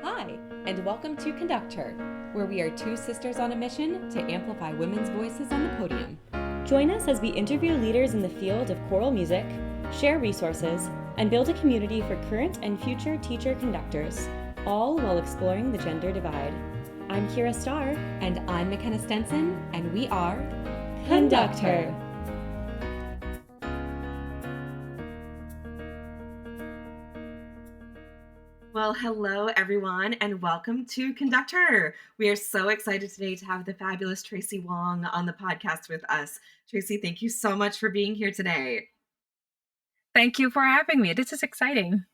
Hi, and welcome to Conductor, where we are two sisters on a mission to amplify women's voices on the podium. Join us as we interview leaders in the field of choral music, share resources, and build a community for current and future teacher conductors, all while exploring the gender divide. I'm Kyra Starr. And I'm McKenna Stenson, and we are Conductor. Well, hello everyone, and welcome to Conductor. We are so excited today to have the fabulous Tracy Wong on the podcast with us. Tracy, thank you so much for being here today. Thank you for having me. This is exciting.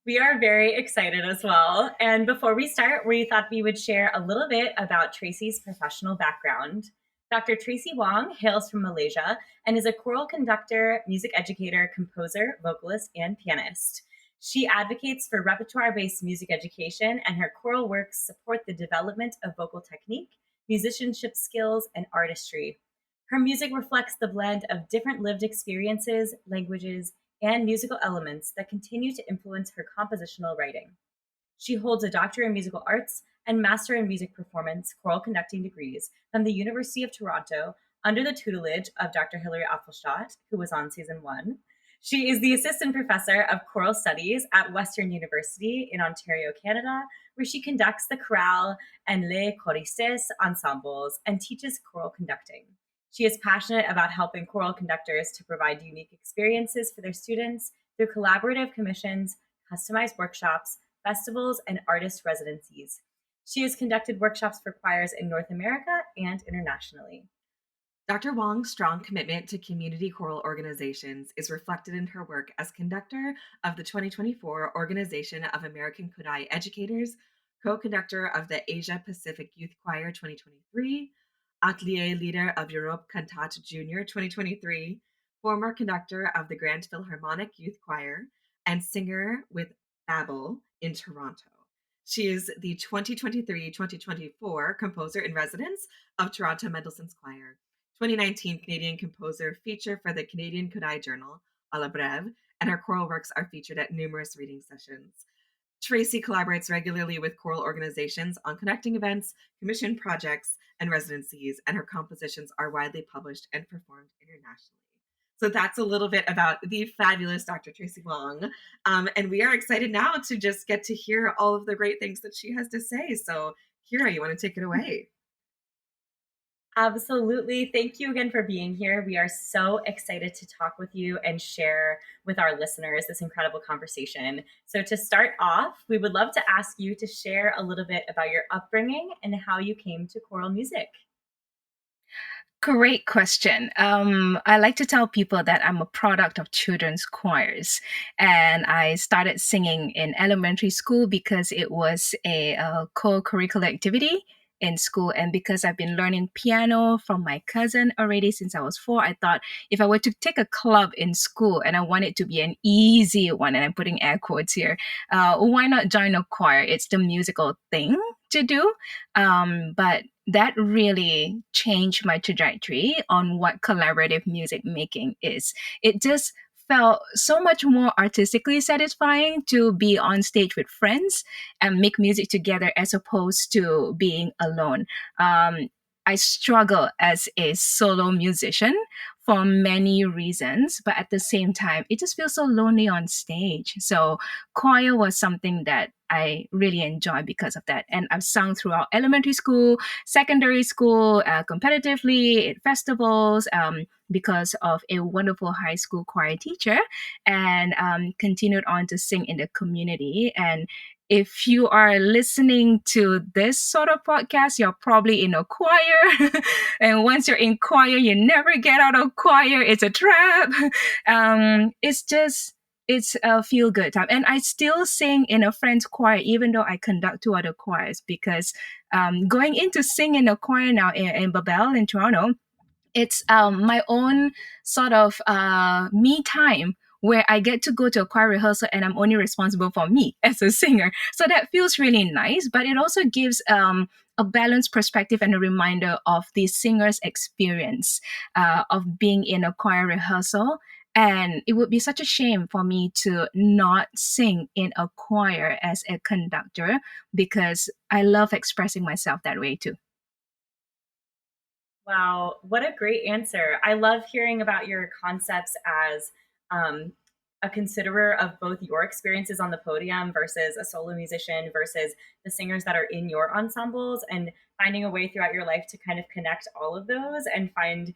We are very excited as well. And before we start, we thought we would share a little bit about Tracy's professional background. Dr. Tracy Wong hails from Malaysia and is a choral conductor, music educator, composer, vocalist, and pianist. She advocates for repertoire-based music education, and her choral works support the development of vocal technique, musicianship skills, and artistry. Her music reflects the blend of different lived experiences, languages, and musical elements that continue to influence her compositional writing. She holds a Doctor in Musical Arts and Master in Music Performance choral conducting degrees from the University of Toronto under the tutelage of Dr. Hilary Affelstadt, who was on season 1. She is the Assistant Professor of Choral Studies at Western University in Ontario, Canada, where she conducts the chorale and les choristes ensembles and teaches choral conducting. She is passionate about helping choral conductors to provide unique experiences for their students through collaborative commissions, customized workshops, festivals, and artist residencies. She has conducted workshops for choirs in North America and internationally. Dr. Wong's strong commitment to community choral organizations is reflected in her work as conductor of the 2024 Organization of American Kodály Educators, co-conductor of the Asia Pacific Youth Choir 2023, Atelier Leader of Europe Cantate Junior 2023, former conductor of the Grand Philharmonic Youth Choir, and singer with Babel in Toronto. She is the 2023-2024 Composer in Residence of Toronto Mendelssohn's Choir, 2019 Canadian Composer feature for the Canadian Kodály Journal, à la brève, and her choral works are featured at numerous reading sessions. Tracy collaborates regularly with choral organizations on conducting events, commission projects, and residencies, and her compositions are widely published and performed internationally. So that's a little bit about the fabulous Dr. Tracy Wong. And we are excited now to just get to hear all of the great things that she has to say. So Kyra, you want to take it away? Absolutely. Thank you again for being here. We are so excited to talk with you and share with our listeners this incredible conversation. So to start off, we would love to ask you to share a little bit about your upbringing and how you came to choral music. Great question. I like to tell people that I'm a product of children's choirs, and I started singing in elementary school because it was a co-curricular activity in school, and because I've been learning piano from my cousin already since I was 4, I thought if I were to take a club in school and I want it to be an easy one, and I'm putting air quotes here, why not join a choir? It's the musical thing to do, but that really changed my trajectory on what collaborative music making is. It just felt so much more artistically satisfying to be on stage with friends and make music together as opposed to being alone. I struggle as a solo musician for many reasons, but at the same time, it just feels so lonely on stage. So choir was something that I really enjoy because of that. And I've sung throughout elementary school, secondary school, competitively at festivals, because of a wonderful high school choir teacher, and continued on to sing in the community. And if you are listening to this sort of podcast, you're probably in a choir. And once you're in choir, you never get out of choir. It's a trap. It's a feel good time. And I still sing in a friend's choir, even though I conduct 2 other choirs, because going into sing in a choir now in Babel in Toronto, it's my own sort of me time where I get to go to a choir rehearsal and I'm only responsible for me as a singer. So that feels really nice, but it also gives a balanced perspective and a reminder of the singer's experience of being in a choir rehearsal And it would be such a shame for me to not sing in a choir as a conductor because I love expressing myself that way too. Wow, what a great answer. I love hearing about your concepts as um, a considerer of both your experiences on the podium versus a solo musician versus the singers that are in your ensembles, and finding a way throughout your life to kind of connect all of those and find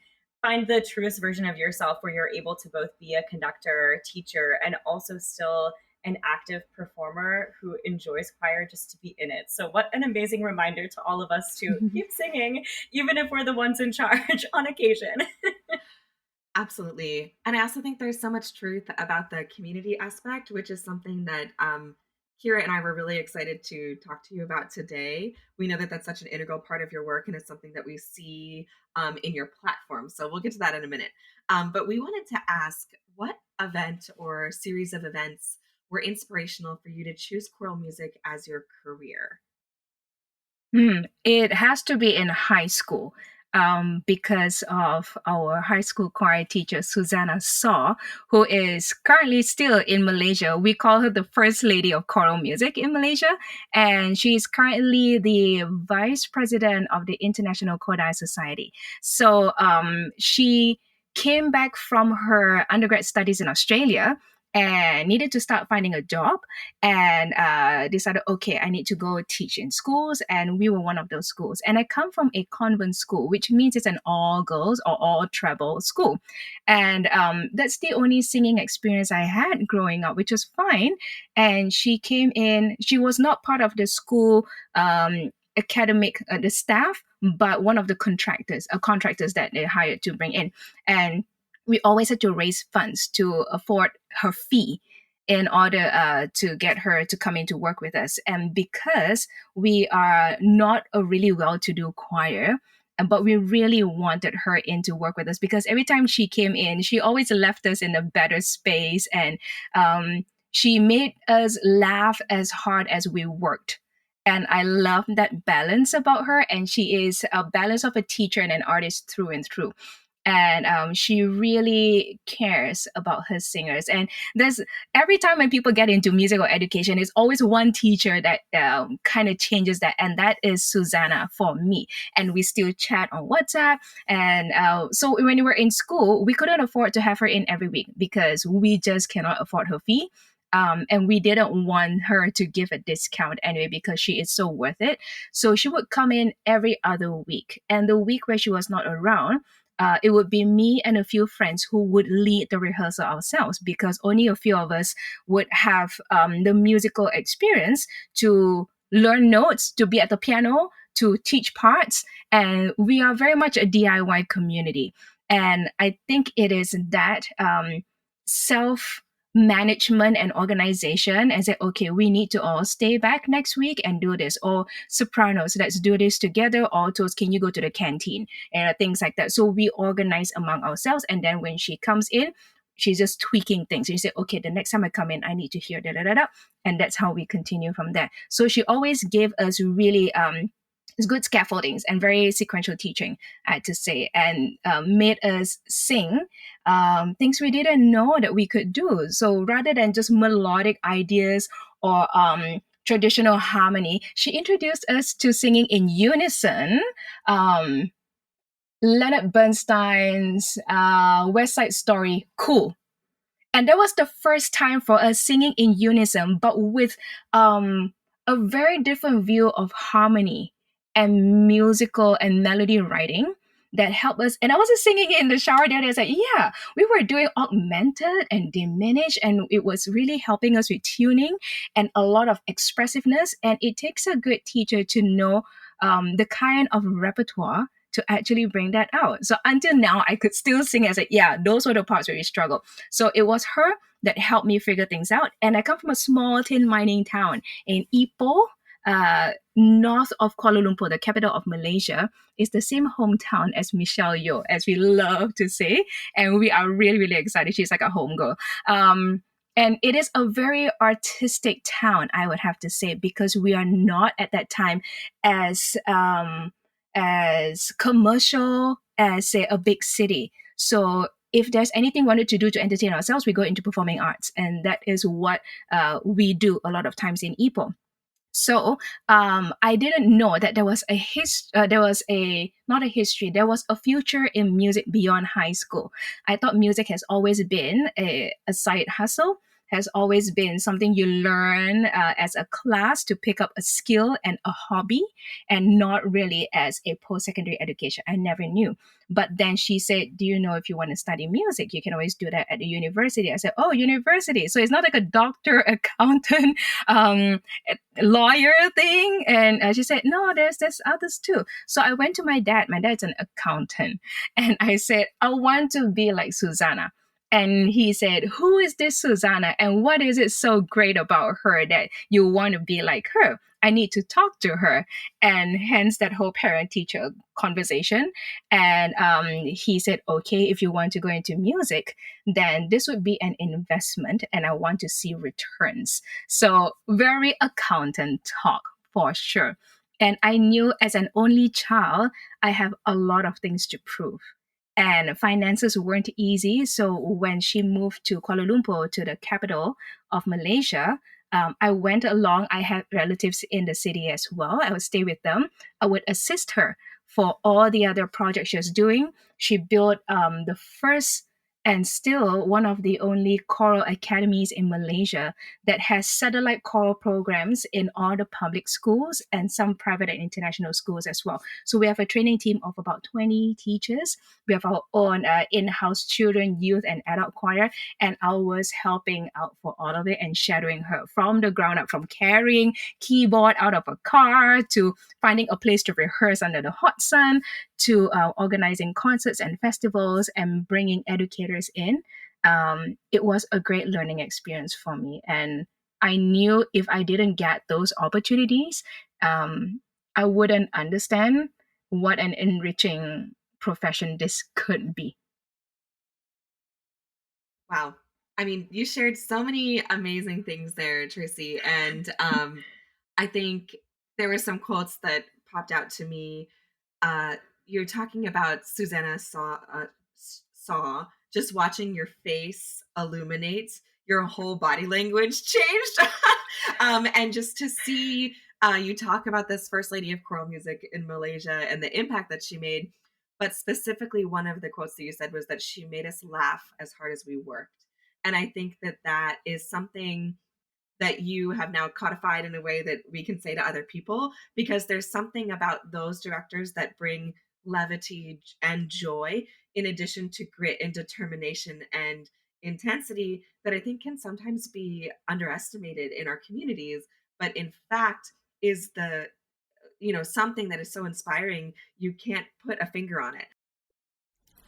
the truest version of yourself where you're able to both be a conductor, teacher, and also still an active performer who enjoys choir just to be in it. So what an amazing reminder to all of us to keep singing even if we're the ones in charge on occasion. Absolutely. And I also think there's so much truth about the community aspect, which is something that Kira and I were really excited to talk to you about today. We know that that's such an integral part of your work, and it's something that we see in your platform. So we'll get to that in a minute. But we wanted to ask, what event or series of events were inspirational for you to choose choral music as your career? It has to be in high school because of our high school choir teacher, Susanna Saw, who is currently still in Malaysia. We call her the first lady of choral music in Malaysia. And she's currently the vice president of the International Kodai Society. So she came back from her undergrad studies in Australia and needed to start finding a job and decided, okay, I need to go teach in schools. And we were one of those schools. And I come from a convent school, which means it's an all girls or all treble school. And that's the only singing experience I had growing up, which was fine. And she came in, she was not part of the school academic, the staff, but one of the contractors that they hired to bring in. And we always had to raise funds to afford her fee in order to get her to come in to work with us. And because we are not a really well to do choir, but we really wanted her in to work with us because every time she came in, she always left us in a better space and she made us laugh as hard as we worked. And I love that balance about her. And she is a balance of a teacher and an artist through and through. And she really cares about her singers. And there's every time when people get into musical education, it's always one teacher that kind of changes that, and that is Susanna for me. And we still chat on WhatsApp. And so when we were in school, we couldn't afford to have her in every week because we just cannot afford her fee. And we didn't want her to give a discount anyway because she is so worth it. So she would come in every other week. And the week where she was not around, it would be me and a few friends who would lead the rehearsal ourselves because only a few of us would have the musical experience to learn notes, to be at the piano, to teach parts. And we are very much a DIY community. And I think it is that self management and organization and say, okay, we need to all stay back next week and do this. Or sopranos, let's do this together. Altos, can you go to the canteen? And things like that. So we organize among ourselves. And then when she comes in, she's just tweaking things. You say, okay, the next time I come in, I need to hear da da da da. And that's how we continue from there. So she always gave us really good scaffoldings and very sequential teaching, I had to say, and made us sing things we didn't know that we could do. So rather than just melodic ideas or traditional harmony, she introduced us to singing in unison. Um, Leonard Bernstein's West Side Story, cool. And that was the first time for us singing in unison, but with a very different view of harmony and musical and melody writing that helped us. And I wasn't singing it in the shower there. I was like, yeah, we were doing augmented and diminished, and it was really helping us with tuning and a lot of expressiveness. And it takes a good teacher to know the kind of repertoire to actually bring that out. So until now, I could still sing as like, yeah, those were the parts where we struggled. So it was her that helped me figure things out. And I come from a small tin mining town in Ipoh, north of Kuala Lumpur, the capital of Malaysia. Is the same hometown as Michelle Yeoh, as we love to say. And we are really, really excited. She's like a homegirl. And it is a very artistic town, I would have to say, because we are not at that time as commercial as, say, a big city. So if there's anything we wanted to do to entertain ourselves, we go into performing arts, and that is what we do a lot of times in Ipoh. So I didn't know that there was a not a history. There was a future in music beyond high school. I thought music has always been a side hustle. Has always been something you learn as a class to pick up a skill and a hobby, and not really as a post secondary education. I never knew. But then she said, "Do you know if you want to study music, you can always do that at the university?" I said, "Oh, university. So it's not like a doctor, accountant, lawyer thing." And she said, "No, there's others too." So I went to my dad. My dad's an accountant. And I said, "I want to be like Susanna." And he said, "Who is this Susanna? And what is it so great about her that you want to be like her? I need to talk to her." And hence that whole parent teacher conversation. And he said, "Okay, if you want to go into music, then this would be an investment and I want to see returns." So very accountant talk for sure. And I knew as an only child, I have a lot of things to prove. And finances weren't easy. So when she moved to Kuala Lumpur, to the capital of Malaysia, I went along. I had relatives in the city as well. I would stay with them. I would assist her for all the other projects she was doing. She built the first and still one of the only choral academies in Malaysia that has satellite choral programs in all the public schools and some private and international schools as well. So we have a training team of about 20 teachers. We have our own in-house children, youth, and adult choir, and I was helping out for all of it and shadowing her from the ground up, from carrying keyboard out of a car to finding a place to rehearse under the hot sun to organizing concerts and festivals and bringing educators in. It was a great learning experience for me. And I knew if I didn't get those opportunities, I wouldn't understand what an enriching profession this could be. Wow. I mean, you shared so many amazing things there, Tracy. And I think there were some quotes that popped out to me. Uh, you're talking about Susanna saw just watching your face illuminate, your whole body language changed. And just to see you talk about this first lady of choral music in Malaysia and the impact that she made. But specifically, one of the quotes that you said was that she made us laugh as hard as we worked. And I think that that is something that you have now codified in a way that we can say to other people, because there's something about those directors that bring levity and joy in addition to grit and determination and intensity that I think can sometimes be underestimated in our communities, but in fact is the something that is so inspiring you can't put a finger on it.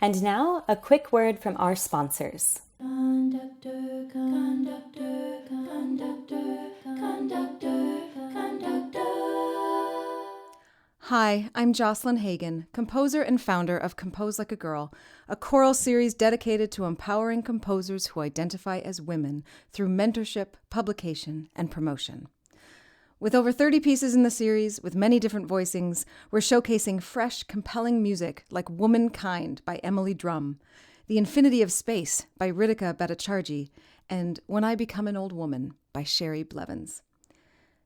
And now, a quick word from our sponsors. Conductor, conductor, conductor, conductor, conductor. Hi, I'm Jocelyn Hagan, composer and founder of Compose Like a Girl, a choral series dedicated to empowering composers who identify as women through mentorship, publication, and promotion. With over 30 pieces in the series, with many different voicings, we're showcasing fresh, compelling music like Womankind by Emily Drum, The Infinity of Space by Ritika Bhattacharjee, and When I Become an Old Woman by Sherry Blevins.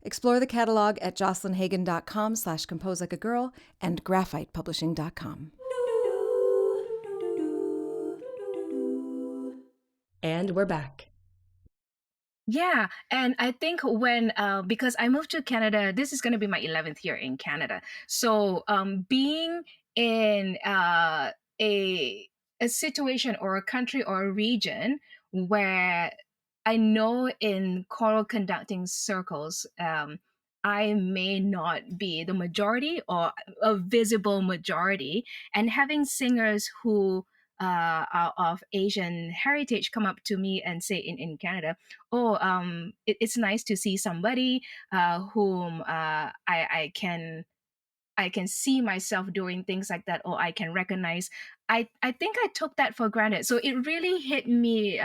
Explore the catalog at jocelynhagan.com/composelikeagirl and graphitepublishing.com. And we're back. Yeah, and I think when because I moved to Canada, this is going to be my 11th year in Canada. So being in a situation or a country or a region where I know in choral conducting circles, I may not be the majority or a visible majority, and having singers who are of Asian heritage come up to me and say in Canada, "Oh, it's nice to see somebody whom I can see myself doing things like that, or I can recognize." I think I took that for granted. So it really hit me.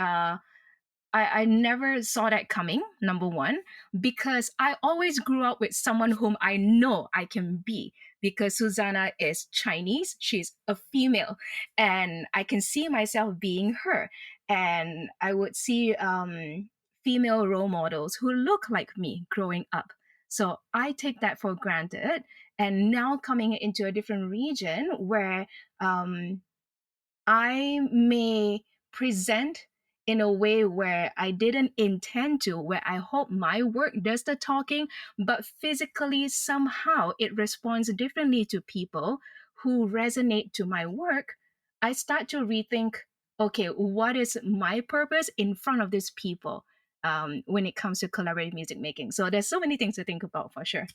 I never saw that coming, number one, because I always grew up with someone whom I know I can be. Because Susanna is Chinese, she's a female, and I can see myself being her. And I would see female role models who look like me growing up. So I take that for granted. And now coming into a different region where um, I may present in a way where I didn't intend to, where I hope my work does the talking, but physically somehow it responds differently to people who resonate to my work. I start to rethink, okay, what is my purpose in front of these people when it comes to collaborative music making? So there's so many things to think about for sure.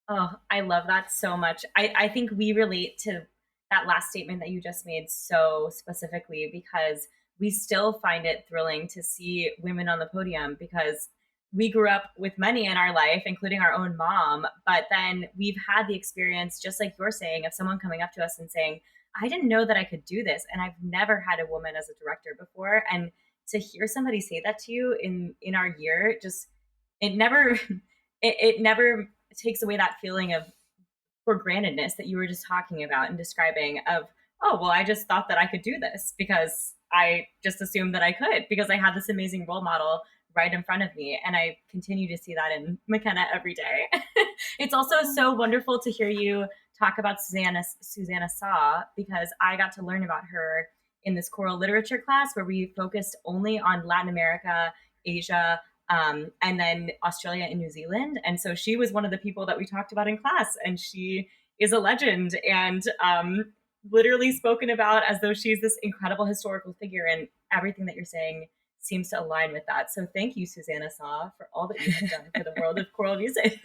Oh, I love that so much. I think we relate to that last statement that you just made so specifically because we still find it thrilling to see women on the podium because we grew up with many in our life, including our own mom. But then we've had the experience, just like you're saying, of someone coming up to us and saying, I didn't know that I could do this. And I've never had a woman as a director before. And to hear somebody say that to you in our year, just it never it never takes away that feeling of for grantedness that you were just talking about and describing of, oh, well, I just thought that I could do this because I just assumed that I could because I had this amazing role model right in front of me. And I continue to see that in McKenna every day. It's also so wonderful to hear you talk about Susanna Saw because I got to learn about her in this choral literature class where we focused only on Latin America, Asia, and then Australia and New Zealand. And so she was one of the people that we talked about in class, and she is a legend and literally spoken about as though she's this incredible historical figure. And everything that you're saying seems to align with that. So thank you, Susanna Saw, for all that you have done for the world of choral music.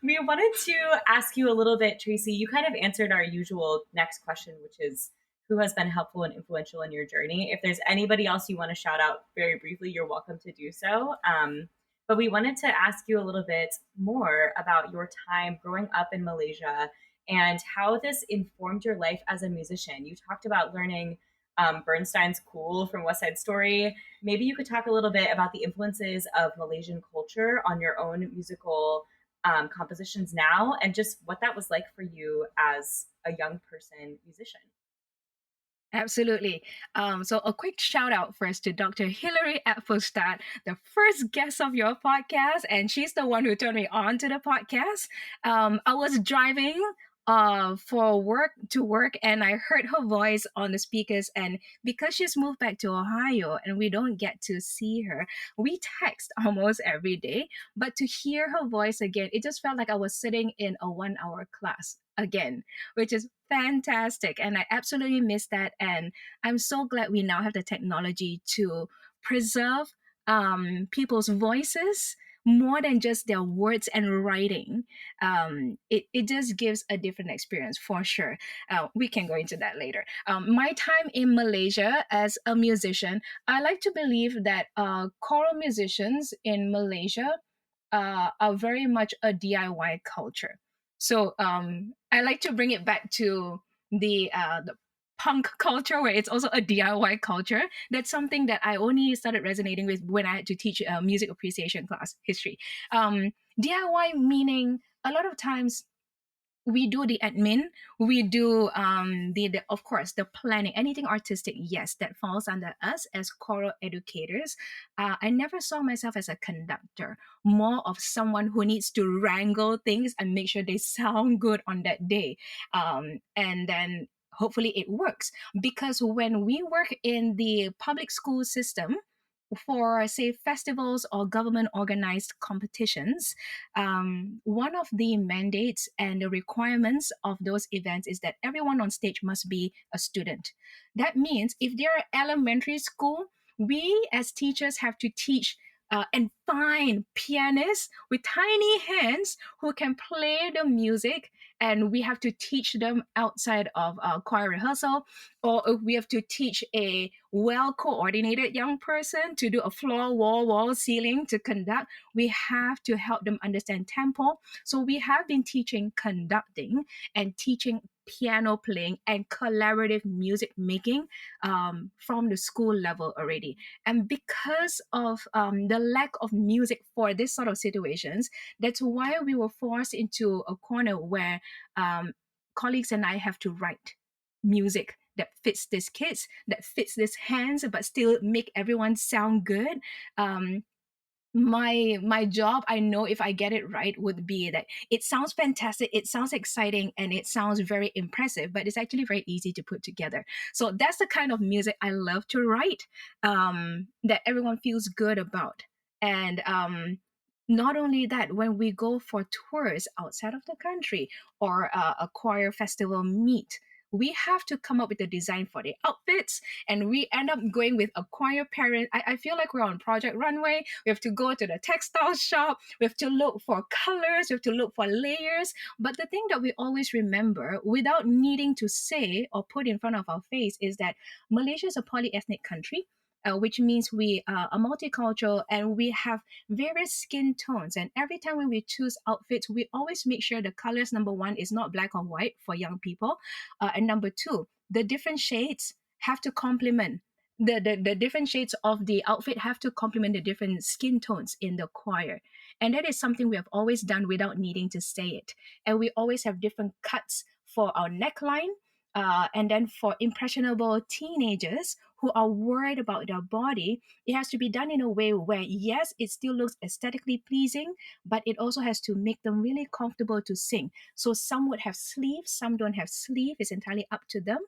We wanted to ask you a little bit, Tracy. You kind of answered our usual next question, which is who has been helpful and influential in your journey. If there's anybody else you want to shout out very briefly, you're welcome to do so. But we wanted to ask you a little bit more about your time growing up in Malaysia and how this informed your life as a musician. You talked about learning Bernstein's Cool from West Side Story. Maybe you could talk a little bit about the influences of Malaysian culture on your own musical compositions now and just what that was like for you as a young person musician. Absolutely. So a quick shout out first to Dr. Hilary Apfelstadt, the first guest of your podcast, and she's the one who turned me on to the podcast. I was driving for work and I heard her voice on the speakers, and because she's moved back to Ohio and we don't get to see her, we text almost every day, but to hear her voice again, it just felt like I was sitting in a 1 hour class again, which is fantastic. And I absolutely miss that. And I'm so glad we now have the technology to preserve people's voices more than just their words and writing. It just gives a different experience for sure. We can go into that later. My time in Malaysia as a musician, I like to believe that choral musicians in Malaysia are very much a DIY culture. So I like to bring it back to the punk culture where it's also a DIY culture. That's something that I only started resonating with when I had to teach a music appreciation class, history. DIY meaning a lot of times we do the admin, we do the of course the planning, anything artistic, yes, that falls under us as choral educators. I never saw myself as a conductor, more of someone who needs to wrangle things and make sure they sound good on that day, and then hopefully it works. Because when we work in the public school system for, say, festivals or government organized competitions, one of the mandates and the requirements of those events is that everyone on stage must be a student. That means if they're elementary school, we as teachers have to teach and find pianists with tiny hands who can play the music, and we have to teach them outside of choir rehearsal, or if we have to teach a well coordinated young person to do a floor, wall, ceiling to conduct, we have to help them understand tempo. So we have been teaching conducting and teaching piano playing and collaborative music making from the school level already. And because of the lack of music for this sort of situations, that's why we were forced into a corner where colleagues and I have to write music that fits these kids, that fits these hands, but still make everyone sound good. Um, my job, I know if I get it right, would be that it sounds fantastic, it sounds exciting, and it sounds very impressive, but it's actually very easy to put together. So that's the kind of music I love to write, that everyone feels good about. And not only that, when we go for tours outside of the country or a choir festival meet, we have to come up with a design for the outfits, and we end up going with a choir parent. I feel like we're on Project Runway. We have to go to the textile shop. We have to look for colors. We have to look for layers. But the thing that we always remember, without needing to say or put in front of our face, is that Malaysia is a polyethnic country. Which means we are multicultural and we have various skin tones. And every time when we choose outfits, we always make sure the colors, number one, is not black or white for young people. And number two, the different shades have to complement the different shades of the outfit have to complement the different skin tones in the choir. And that is something we have always done without needing to say it. And we always have different cuts for our neckline. And then for impressionable teenagers who are worried about their body, it has to be done in a way where, yes, it still looks aesthetically pleasing, but it also has to make them really comfortable to sing. So some would have sleeves, some don't have sleeve. It's entirely up to them.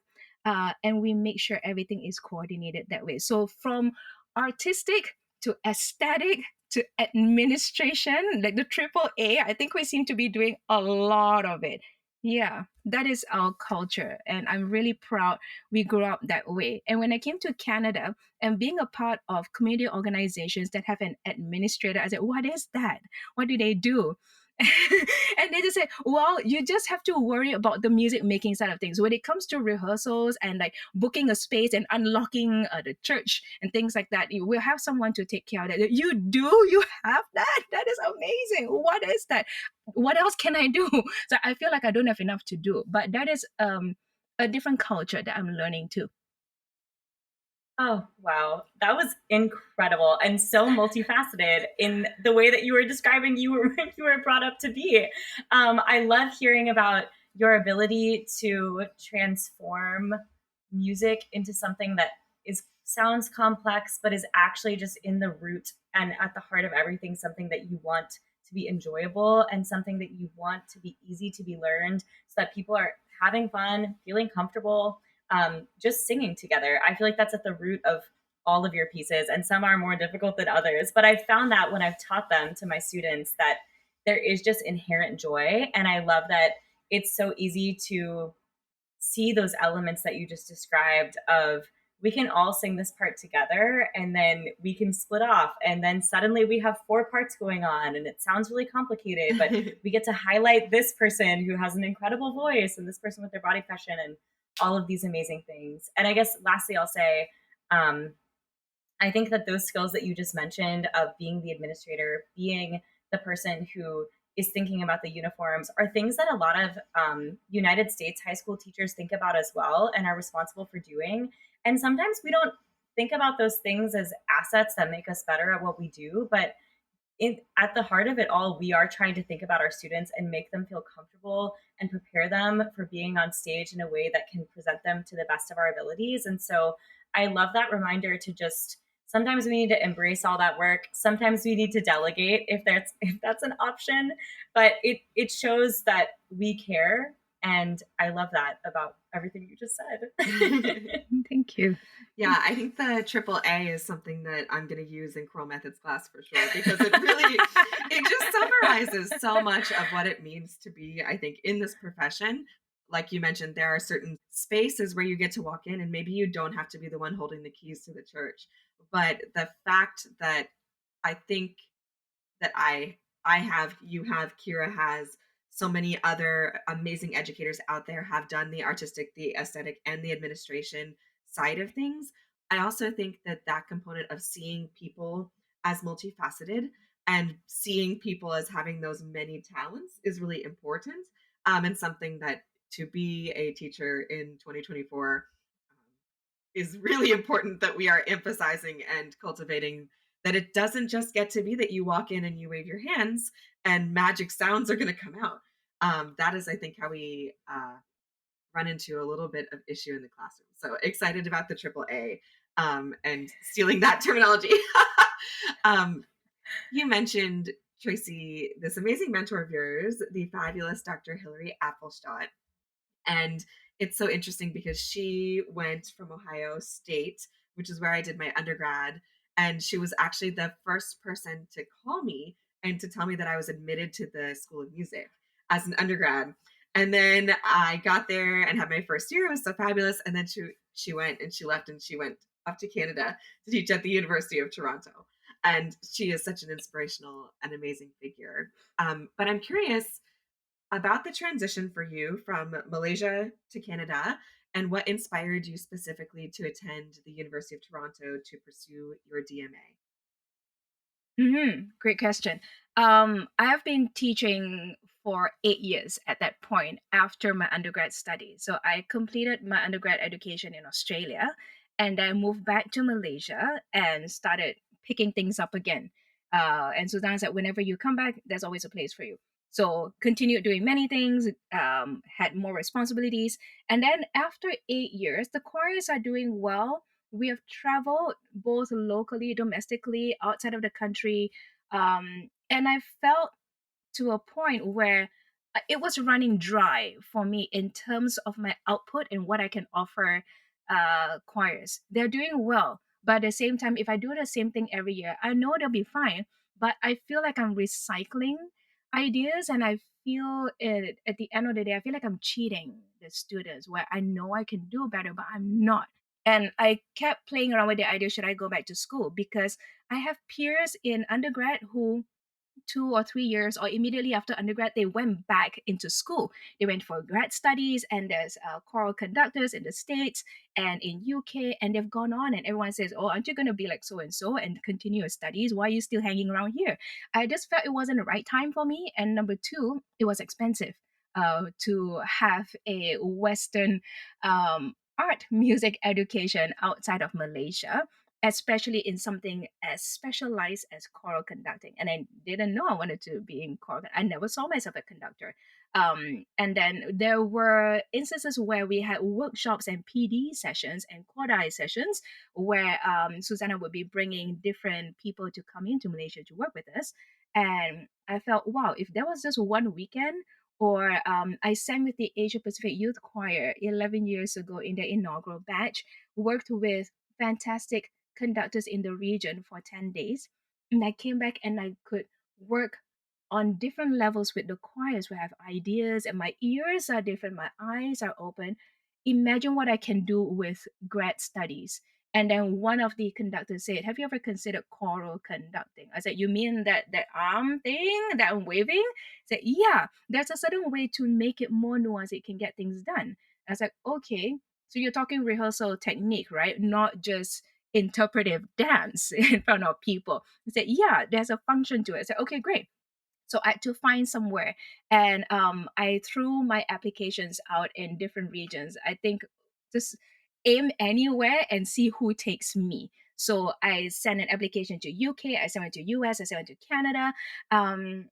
And we make sure everything is coordinated that way. So from artistic to aesthetic to administration, like the triple A, I think we seem to be doing a lot of it. Yeah, that is our culture. And I'm really proud we grew up that way. And when I came to Canada and being a part of community organizations that have an administrator, I said, what is that? What do they do? And they just say, well, you just have to worry about the music making side of things. When it comes to rehearsals and like booking a space and unlocking the church and things like that, you will have someone to take care of that. You do? You have that? That is amazing. What is that? What else can I do? So I feel like I don't have enough to do, but that is a different culture that I'm learning too. Oh, wow. That was incredible and so multifaceted in the way that you were describing you were brought up to be. I love hearing about your ability to transform music into something that is sounds complex but is actually just in the root and at the heart of everything, something that you want to be enjoyable and something that you want to be easy to be learned so that people are having fun, feeling comfortable, just singing together. I feel like that's at the root of all of your pieces, and some are more difficult than others. But I've found that when I've taught them to my students, that there is just inherent joy. And I love that it's so easy to see those elements that you just described of we can all sing this part together and then we can split off and then suddenly we have four parts going on and it sounds really complicated, but we get to highlight this person who has an incredible voice and this person with their body fashion and all of these amazing things. And I guess lastly, I'll say, I think that those skills that you just mentioned of being the administrator, being the person who is thinking about the uniforms are things that a lot of United States high school teachers think about as well and are responsible for doing. And sometimes we don't think about those things as assets that make us better at what we do. But at the heart of it all, we are trying to think about our students and make them feel comfortable and prepare them for being on stage in a way that can present them to the best of our abilities. And so I love that reminder to just sometimes we need to embrace all that work. Sometimes we need to delegate if that's an option. But it shows that we care. And I love that about everything you just said. Thank you. Yeah, I think the triple A is something that I'm going to use in choral methods class for sure, because it really, it just summarizes so much of what it means to be, I think, in this profession. Like you mentioned, there are certain spaces where you get to walk in and maybe you don't have to be the one holding the keys to the church. But the fact that I think that I have, you have, Kyra has, so many other amazing educators out there have done the artistic, the aesthetic, and the administration side of things. I also think that that component of seeing people as multifaceted and seeing people as having those many talents is really important, and something that to be a teacher in 2024 is really important that we are emphasizing and cultivating that it doesn't just get to be that you walk in and you wave your hands and magic sounds are going to come out. That is, I think, how we run into a little bit of issue in the classroom. So excited about the triple A and stealing that terminology. um, you mentioned, Tracy, this amazing mentor of yours, the fabulous Dr. Hilary Appelstadt. And it's so interesting because she went from Ohio State, which is where I did my undergrad. And she was actually the first person to call me and to tell me that I was admitted to the School of Music as an undergrad. And then I got there and had my first year. It was so fabulous. And then she went and she left and she went off to Canada to teach at the University of Toronto. And she is such an inspirational and amazing figure. But I'm curious about the transition for you from Malaysia to Canada and what inspired you specifically to attend the University of Toronto to pursue your DMA. Great question. I have been teaching for 8 years at that point after my undergrad studies. So I completed my undergrad education in Australia and then moved back to Malaysia and started picking things up again. And Susanna said, whenever you come back, there's always a place for you. So continued doing many things, had more responsibilities. And then after 8 years, the choirs are doing well. We have traveled both locally, domestically, outside of the country. And I felt to a point where it was running dry for me in terms of my output and what I can offer choirs. They're doing well, but at the same time, if I do the same thing every year, I know they'll be fine. But I feel like I'm recycling ideas, and I feel it at the end of the day. I feel like I'm cheating the students where I know I can do better, but I'm not. And I kept playing around with the idea, should I go back to school? Because I have peers in undergrad who 2 or 3 years or immediately after undergrad they went back into school. They went for grad studies, and there's choral conductors in the States and in UK, and they've gone on, and everyone says, oh, aren't you going to be like so and continue your studies? Why are you still hanging around here? I just felt it wasn't the right time for me, and number two, it was expensive to have a Western art music education outside of Malaysia, especially in something as specialized as choral conducting. And I didn't know I wanted to be in choral. I never saw myself a conductor. And then there were instances where we had workshops and PD sessions and quad sessions where Susanna would be bringing different people to come into Malaysia to work with us. And I felt, wow, if there was just one weekend, or I sang with the Asia Pacific Youth Choir 11 years ago in the inaugural batch, worked with fantastic conductors in the region for 10 days. And I came back and I could work on different levels with the choirs where I have ideas and my ears are different, my eyes are open. Imagine what I can do with grad studies. And then one of the conductors said, have you ever considered choral conducting? I said, you mean that arm thing that I'm waving? I said, yeah, there's a certain way to make it more nuanced, it can get things done. I was like, okay, so you're talking rehearsal technique, right? Not just interpretive dance in front of people. I said, yeah, there's a function to it. I said, okay, great. So I had to find somewhere, and I threw my applications out in different regions. I think just aim anywhere and see who takes me. So I sent an application to UK, I sent it to US, I sent it to Canada. And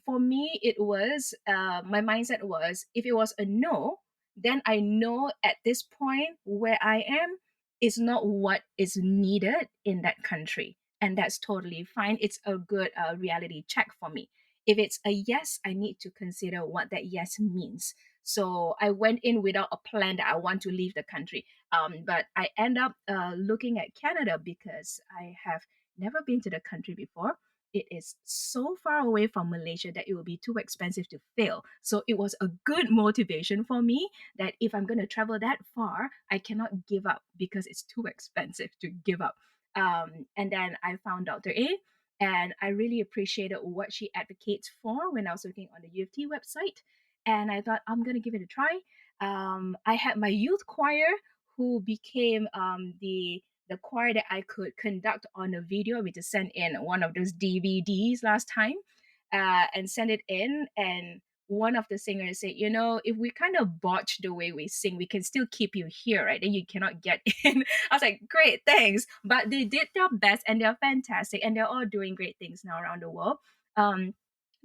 for me, it was my mindset was, if it was a no, then I know at this point where I am is not what is needed in that country, and that's totally fine. It's a good reality check for me. If it's a yes, I need to consider what that yes means. So I went in without a plan that I want to leave the country. But I end up looking at Canada because I have never been to the country before. It is so far away from Malaysia that it will be too expensive to fail. So it was a good motivation for me that if I'm going to travel that far, I cannot give up because it's too expensive to give up. And then I found Dr. A, and I really appreciated what she advocates for when I was looking on the U of T website. And I thought, I'm going to give it a try. I had my youth choir who became the choir that I could conduct on a video. We just sent in one of those DVDs last time and send it in. And one of the singers said, if we kind of botch the way we sing, we can still keep you here, right? And you cannot get in. I was like, great, thanks. But they did their best and they're fantastic and they're all doing great things now around the world. Um,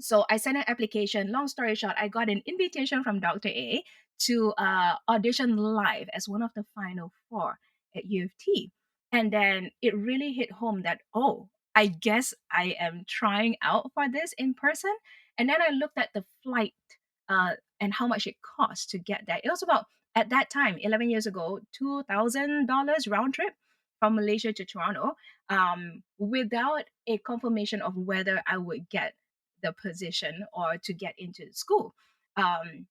so I sent an application. Long story short, I got an invitation from Dr. A to audition live as one of the final four at U of T. And then it really hit home that, oh, I guess I am trying out for this in person. And then I looked at the flight and how much it cost to get there. It was about, at that time, 11 years ago, $2,000 round trip from Malaysia to Toronto, without a confirmation of whether I would get the position or to get into the school. Um,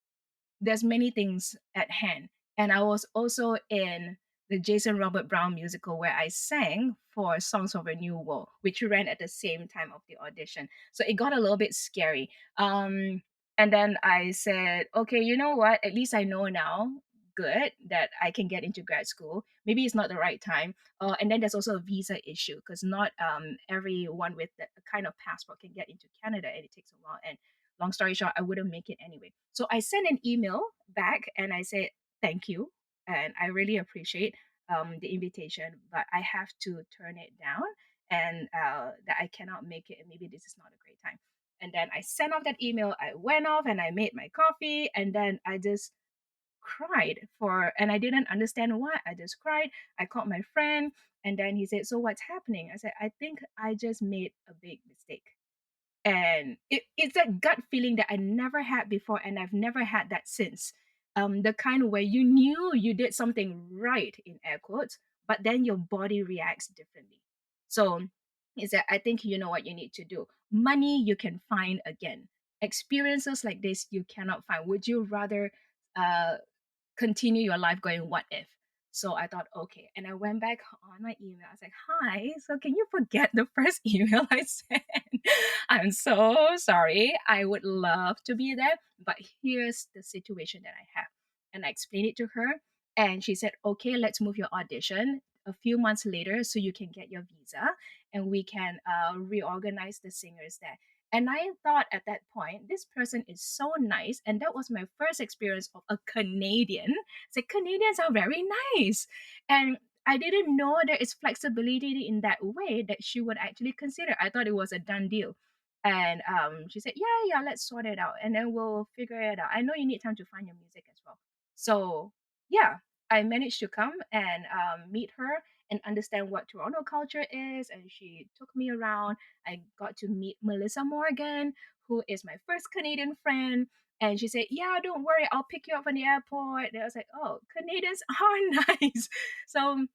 there's many things at hand. And I was also in the Jason Robert Brown musical where I sang for Songs of a New World, which ran at the same time of the audition. So it got a little bit scary. And then I said, okay, you know what? At least I know now, good, that I can get into grad school. Maybe it's not the right time. And then there's also a visa issue because not everyone with the kind of passport can get into Canada, and it takes a while. And long story short, I wouldn't make it anyway. So I sent an email back and I said, thank you. And I really appreciate the invitation, but I have to turn it down and that I cannot make it. And maybe this is not a great time. And then I sent off that email. I went off and I made my coffee. And then I just cried and I didn't understand why. I just cried. I called my friend. And then he said, so what's happening? I said, I think I just made a big mistake. And it's that gut feeling that I never had before, and I've never had that since. The kind where you knew you did something right in air quotes, but then your body reacts differently. So is that I think you know what you need to do. Money you can find again. Experiences like this you cannot find. Would you rather uh continue your life going what if? So I thought, okay. And I went back on my email. I was like, hi, so can you forget the first email I sent? I'm so sorry. I would love to be there, but here's the situation that I have. And I explained it to her. And she said, okay, let's move your audition a few months later so you can get your visa and we can reorganize the singers there. And I thought at that point, this person is so nice. And that was my first experience of a Canadian. So Canadians are very nice. And I didn't know there is flexibility in that way that she would actually consider. I thought it was a done deal. And she said, yeah, let's sort it out. And then we'll figure it out. I know you need time to find your music as well. So yeah, I managed to come and meet her and understand what Toronto culture is. And she took me around. I got to meet Melissa Morgan, who is my first Canadian friend. And she said, yeah, don't worry, I'll pick you up from the airport. And I was like, oh, Canadians are nice. So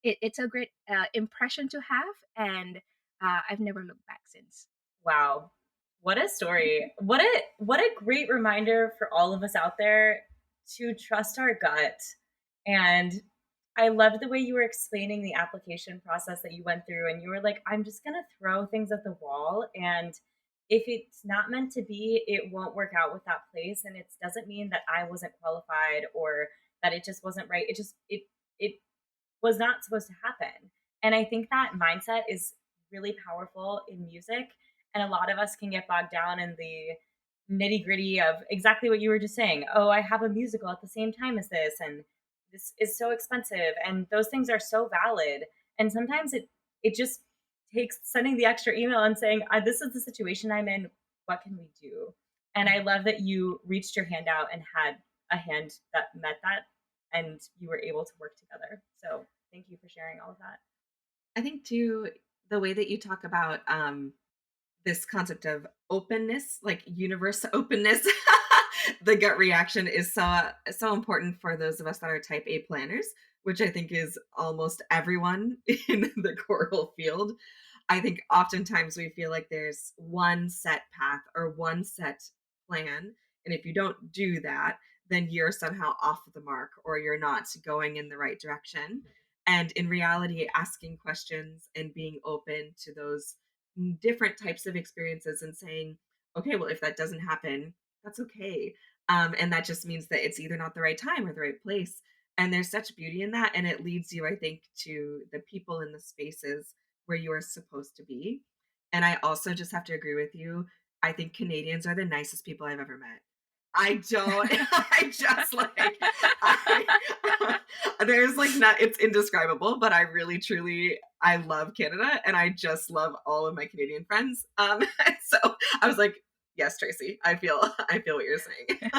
it's a great impression to have. And I've never looked back since. Wow. What a story. What a great reminder for all of us out there to trust our gut. And I loved the way you were explaining the application process that you went through, and you were like, I'm just going to throw things at the wall, and if it's not meant to be, it won't work out with that place, and it doesn't mean that I wasn't qualified or that it just wasn't right. It was not supposed to happen. And I think that mindset is really powerful in music. And a lot of us can get bogged down in the nitty gritty of exactly what you were just saying. Oh, I have a musical at the same time as this, and this is so expensive. And those things are so valid. And sometimes it just takes sending the extra email and saying, this is the situation I'm in. What can we do? And I love that you reached your hand out and had a hand that met that and you were able to work together. So thank you for sharing all of that. I think too, the way that you talk about this concept of openness, like universe openness, the gut reaction is so important for those of us that are type A planners, which I think is almost everyone in the choral field. I think oftentimes we feel like there's one set path or one set plan. And if you don't do that, then you're somehow off the mark or you're not going in the right direction. And in reality, asking questions and being open to those different types of experiences and saying, okay, well, if that doesn't happen, that's okay. And that just means that it's either not the right time or the right place. And there's such beauty in that. And it leads you, I think, to the people in the spaces where you are supposed to be. And I also just have to agree with you. I think Canadians are the nicest people I've ever met. I don't. I just like I, there's like not. It's indescribable, but I really truly I love Canada, and I just love all of my Canadian friends. So I was like, yes, Tracy, I feel what you're saying.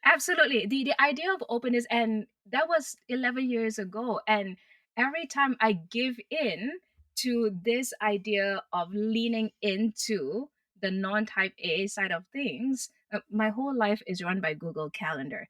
Absolutely. The idea of openness, and that was 11 years ago. And every time I give in to this idea of leaning into the non-type A side of things, my whole life is run by Google Calendar.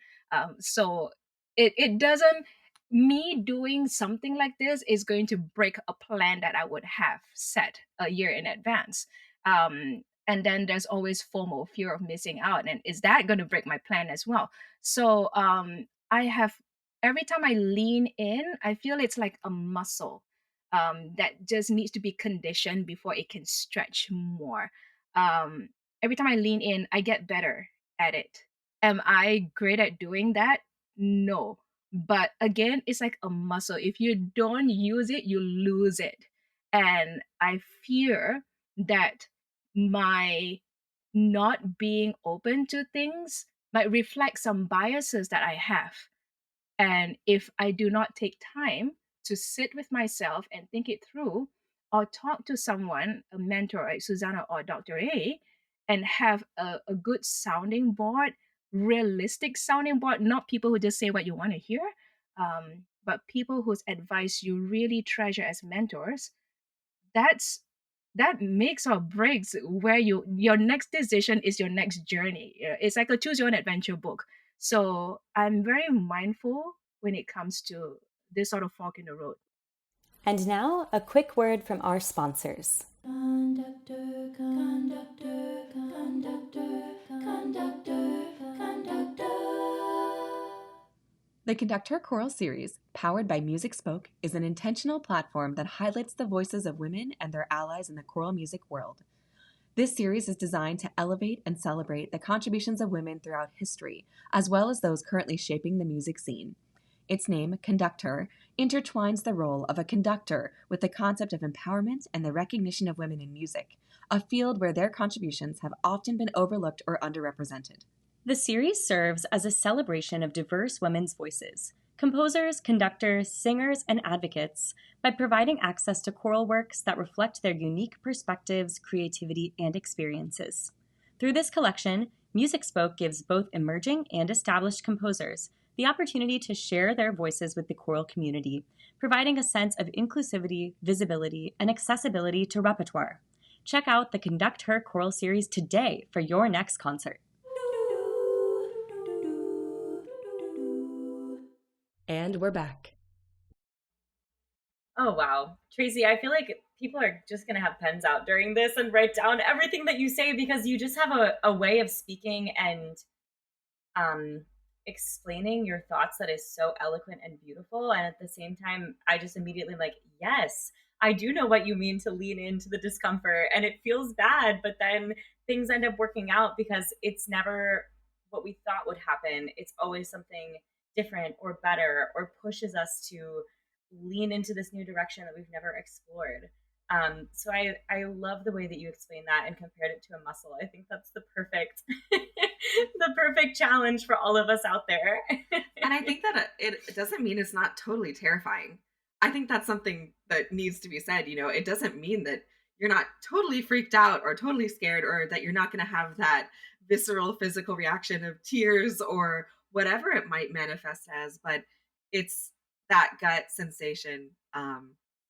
So it doesn't, me doing something like this is going to break a plan that I would have set a year in advance. And then there's always FOMO, fear of missing out. And is that going to break my plan as well? So I have, every time I lean in, I feel it's like a muscle that just needs to be conditioned before it can stretch more. Um, every time I lean in, I get better at it. Am I great at doing that? No. But again, it's like a muscle. If you don't use it, you lose it. And I fear that my not being open to things might reflect some biases that I have. And if I do not take time to sit with myself and think it through, or talk to someone, a mentor like Susanna or Dr. A, and have a good sounding board, realistic sounding board, not people who just say what you want to hear, but people whose advice you really treasure as mentors, that's that makes or breaks where your next decision is your next journey. It's like a choose your own adventure book. So I'm very mindful when it comes to this sort of fork in the road. And now, a quick word from our sponsors. Conductor, conductor, conductor, conductor, conductor. The Conductor Choral Series, powered by Music Spoke, is an intentional platform that highlights the voices of women and their allies in the choral music world. This series is designed to elevate and celebrate the contributions of women throughout history, as well as those currently shaping the music scene. Its name, Conductor, intertwines the role of a conductor with the concept of empowerment and the recognition of women in music, a field where their contributions have often been overlooked or underrepresented. The series serves as a celebration of diverse women's voices, composers, conductors, singers, and advocates, by providing access to choral works that reflect their unique perspectives, creativity, and experiences. Through this collection, Music Spoke gives both emerging and established composers the opportunity to share their voices with the choral community, providing a sense of inclusivity, visibility, and accessibility to repertoire. Check out the Conduct Her Choral Series today for your next concert. And we're back. Oh, wow. Tracy, I feel like people are just going to have pens out during this and write down everything that you say, because you just have a way of speaking and explaining your thoughts that is so eloquent and beautiful. And at the same time, I just immediately like, yes, I do know what you mean to lean into the discomfort, and it feels bad, but then things end up working out because it's never what we thought would happen. It's always something different or better, or pushes us to lean into this new direction that we've never explored. So I love the way that you explained that and compared it to a muscle. I think that's the perfect the perfect challenge for all of us out there. And I think that it doesn't mean it's not totally terrifying. I think that's something that needs to be said. You know, it doesn't mean that you're not totally freaked out or totally scared, or that you're not going to have that visceral physical reaction of tears or whatever it might manifest as, but it's that gut sensation,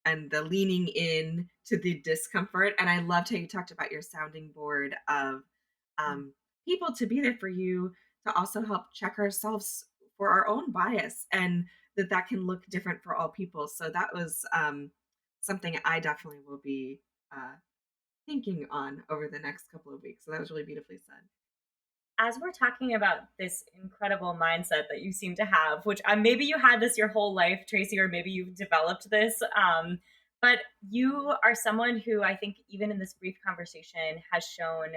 and the leaning in to the discomfort. And I loved how you talked about your sounding board of people to be there for you, to also help check ourselves for our own bias, and that can look different for all people. So that was something I definitely will be thinking on over the next couple of weeks. So that was really beautifully said. As we're talking about this incredible mindset that you seem to have, which maybe you had this your whole life, Tracy, or maybe you've developed this, but you are someone who I think even in this brief conversation has shown,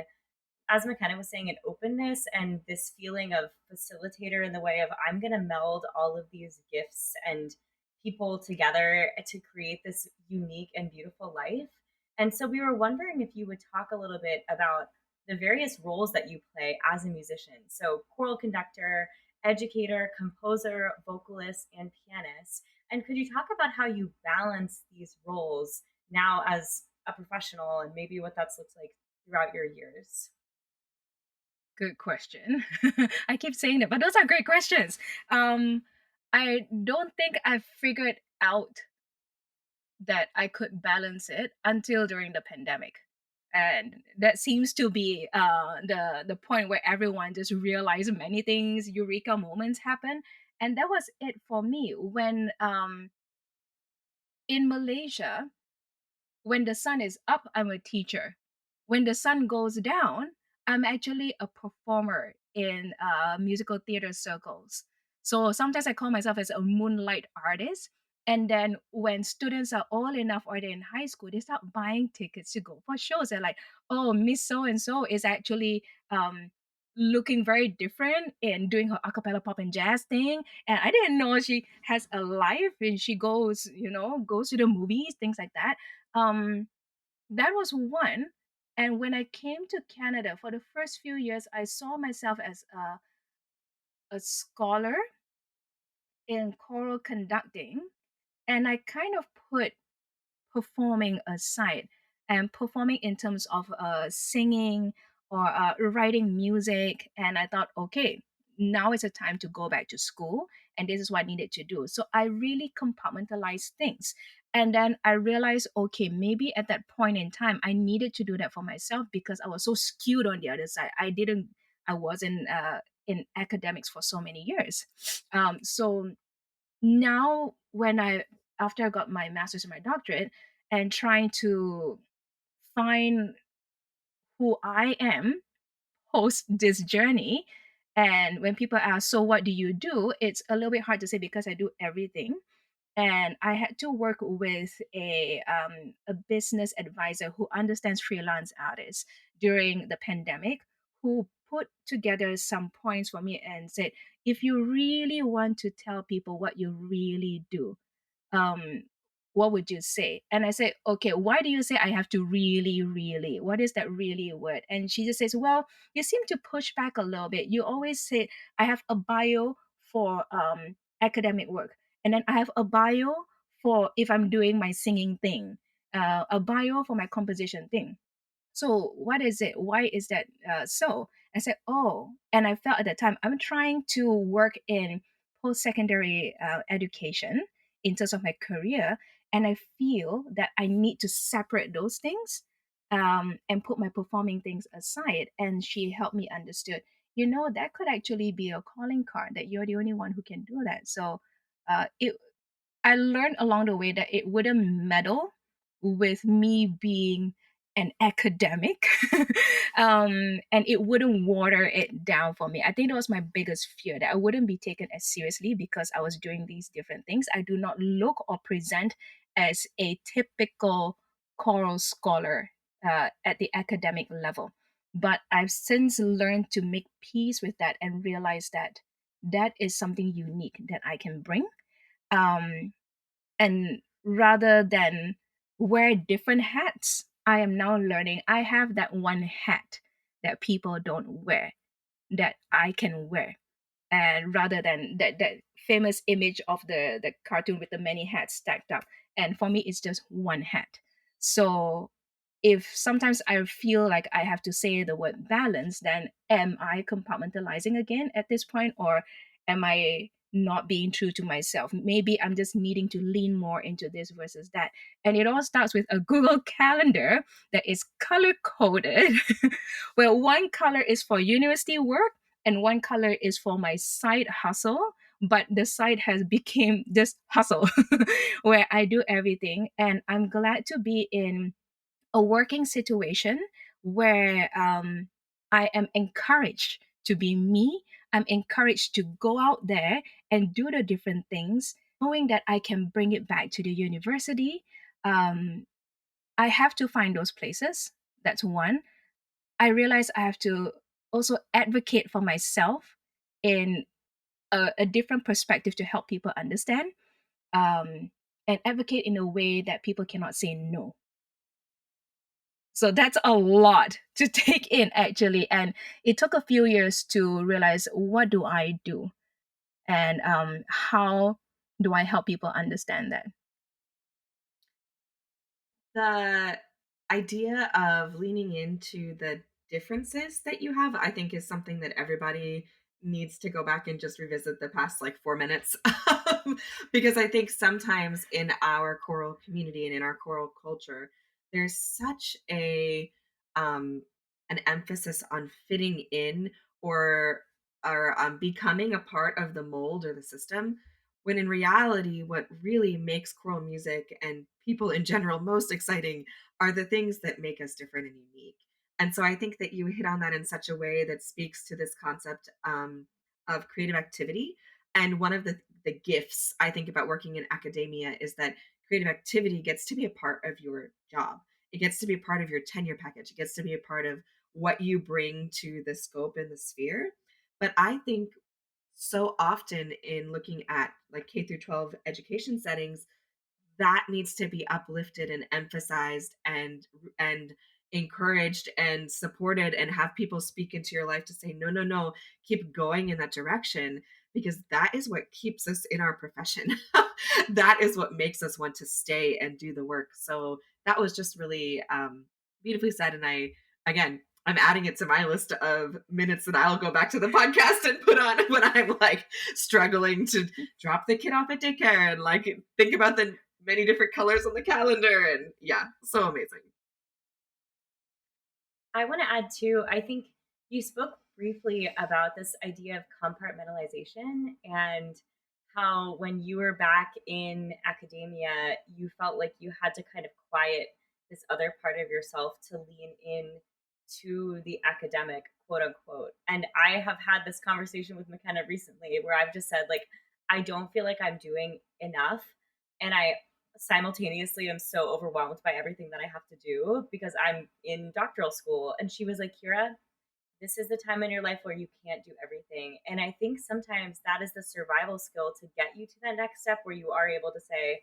as McKenna was saying, an openness and this feeling of facilitator, in the way of, I'm going to meld all of these gifts and people together to create this unique and beautiful life. And so we were wondering if you would talk a little bit about the various roles that you play as a musician. So, choral conductor, educator, composer, vocalist, and pianist. And could you talk about how you balance these roles now as a professional and maybe what that's looked like throughout your years? Good question. I keep saying that, but those are great questions. Um, I don't think I figured out that I could balance it until during the pandemic. And that seems to be the point where everyone just realized many things, eureka moments happen. And that was it for me when in Malaysia, when the sun is up, I'm a teacher. When the sun goes down, I'm actually a performer in musical theater circles. So sometimes I call myself as a moonlight artist. And then when students are old enough or they're in high school, they start buying tickets to go for shows. They're like, oh, Miss So and so is actually looking very different and doing her a cappella pop and jazz thing. And I didn't know she has a life and she goes, goes to the movies, things like that. um that was one. And when I came to Canada for the first few years, I saw myself as a scholar in choral conducting, and I kind of put performing aside, and performing in terms of singing or writing music. And I thought, okay, now is the time to go back to school, and this is what I needed to do. So I really compartmentalized things. And then I realized, okay, maybe at that point in time, I needed to do that for myself because I was so skewed on the other side. I wasn't in academics for so many years. So now when I after I got my master's and my doctorate and trying to find who I am post this journey, and when people ask, so what do you do, it's a little bit hard to say because I do everything. And I had to work with a business advisor who understands freelance artists during the pandemic, who put together some points for me and said, if you really want to tell people what you really do, um, what would you say? And I said, okay, why do you say I have to really, really? What is that really word? And she just says, well, you seem to push back a little bit. You always say, I have a bio for academic work. And then I have a bio for if I'm doing my singing thing, a bio for my composition thing. So what is it? Why is that so? I said, oh, and I felt at the time I'm trying to work in post-secondary education in terms of my career, and I feel that I need to separate those things and put my performing things aside. And she helped me understood, that could actually be a calling card that you're the only one who can do that. So it I learned along the way that it wouldn't meddle with me being an academic, and it wouldn't water it down for me. I think that was my biggest fear, that I wouldn't be taken as seriously because I was doing these different things. I do not look or present as a typical choral scholar at the academic level. But I've since learned to make peace with that and realize that that is something unique that I can bring. Um, and rather than wear different hats, I am now learning I have that one hat that people don't wear, that I can wear. And rather than that famous image of the cartoon with the many hats stacked up, and for me it's just one hat. So if sometimes I feel like I have to say the word balance, then am I compartmentalizing again at this point, or am I not being true to myself? Maybe I'm just needing to lean more into this versus that. And it all starts with a Google Calendar that is color coded, where one color is for university work and one color is for my side hustle. But the side has become this hustle where I do everything. And I'm glad to be in a working situation where I am encouraged to be me. I'm encouraged to go out there and do the different things, knowing that I can bring it back to the university. Um, I have to find those places. That's one. I realize I have to also advocate for myself in a different perspective to help people understand, um, and advocate in a way that people cannot say no. So that's a lot to take in actually. And it took a few years to realize, what do I do? And how do I help people understand that? The idea of leaning into the differences that you have, I think, is something that everybody needs to go back and just revisit the past like 4 minutes. Because I think sometimes in our choral community and in our choral culture, there's such um, an emphasis on fitting in or becoming a part of the mold or the system, when in reality, what really makes choral music and people in general most exciting are the things that make us different and unique. And so I think that you hit on that in such a way that speaks to this concept of creative activity. And one of the gifts I think about working in academia is that creative activity gets to be a part of your job. It gets to be a part of your tenure package. It gets to be a part of what you bring to the scope and the sphere. But I think so often in looking at like K through 12 education settings, that needs to be uplifted and emphasized and encouraged and supported, and have people speak into your life to say no, no, no, keep going in that direction, because that is what keeps us in our profession. That is what makes us want to stay and do the work. So that was just really beautifully said. And again, I'm adding it to my list of minutes that I'll go back to the podcast and put on when I'm like struggling to drop the kid off at daycare and like think about the many different colors on the calendar. And yeah, so amazing. I want to add too, I think you spoke briefly about this idea of compartmentalization and how when you were back in academia, you felt like you had to kind of quiet this other part of yourself to lean in to the academic, quote unquote. And I have had this conversation with McKenna recently where I've just said, like, I don't feel like I'm doing enough. And I simultaneously am so overwhelmed by everything that I have to do because I'm in doctoral school. And she was like, Kyra, this is the time in your life where you can't do everything. And I think sometimes that is the survival skill to get you to that next step where you are able to say,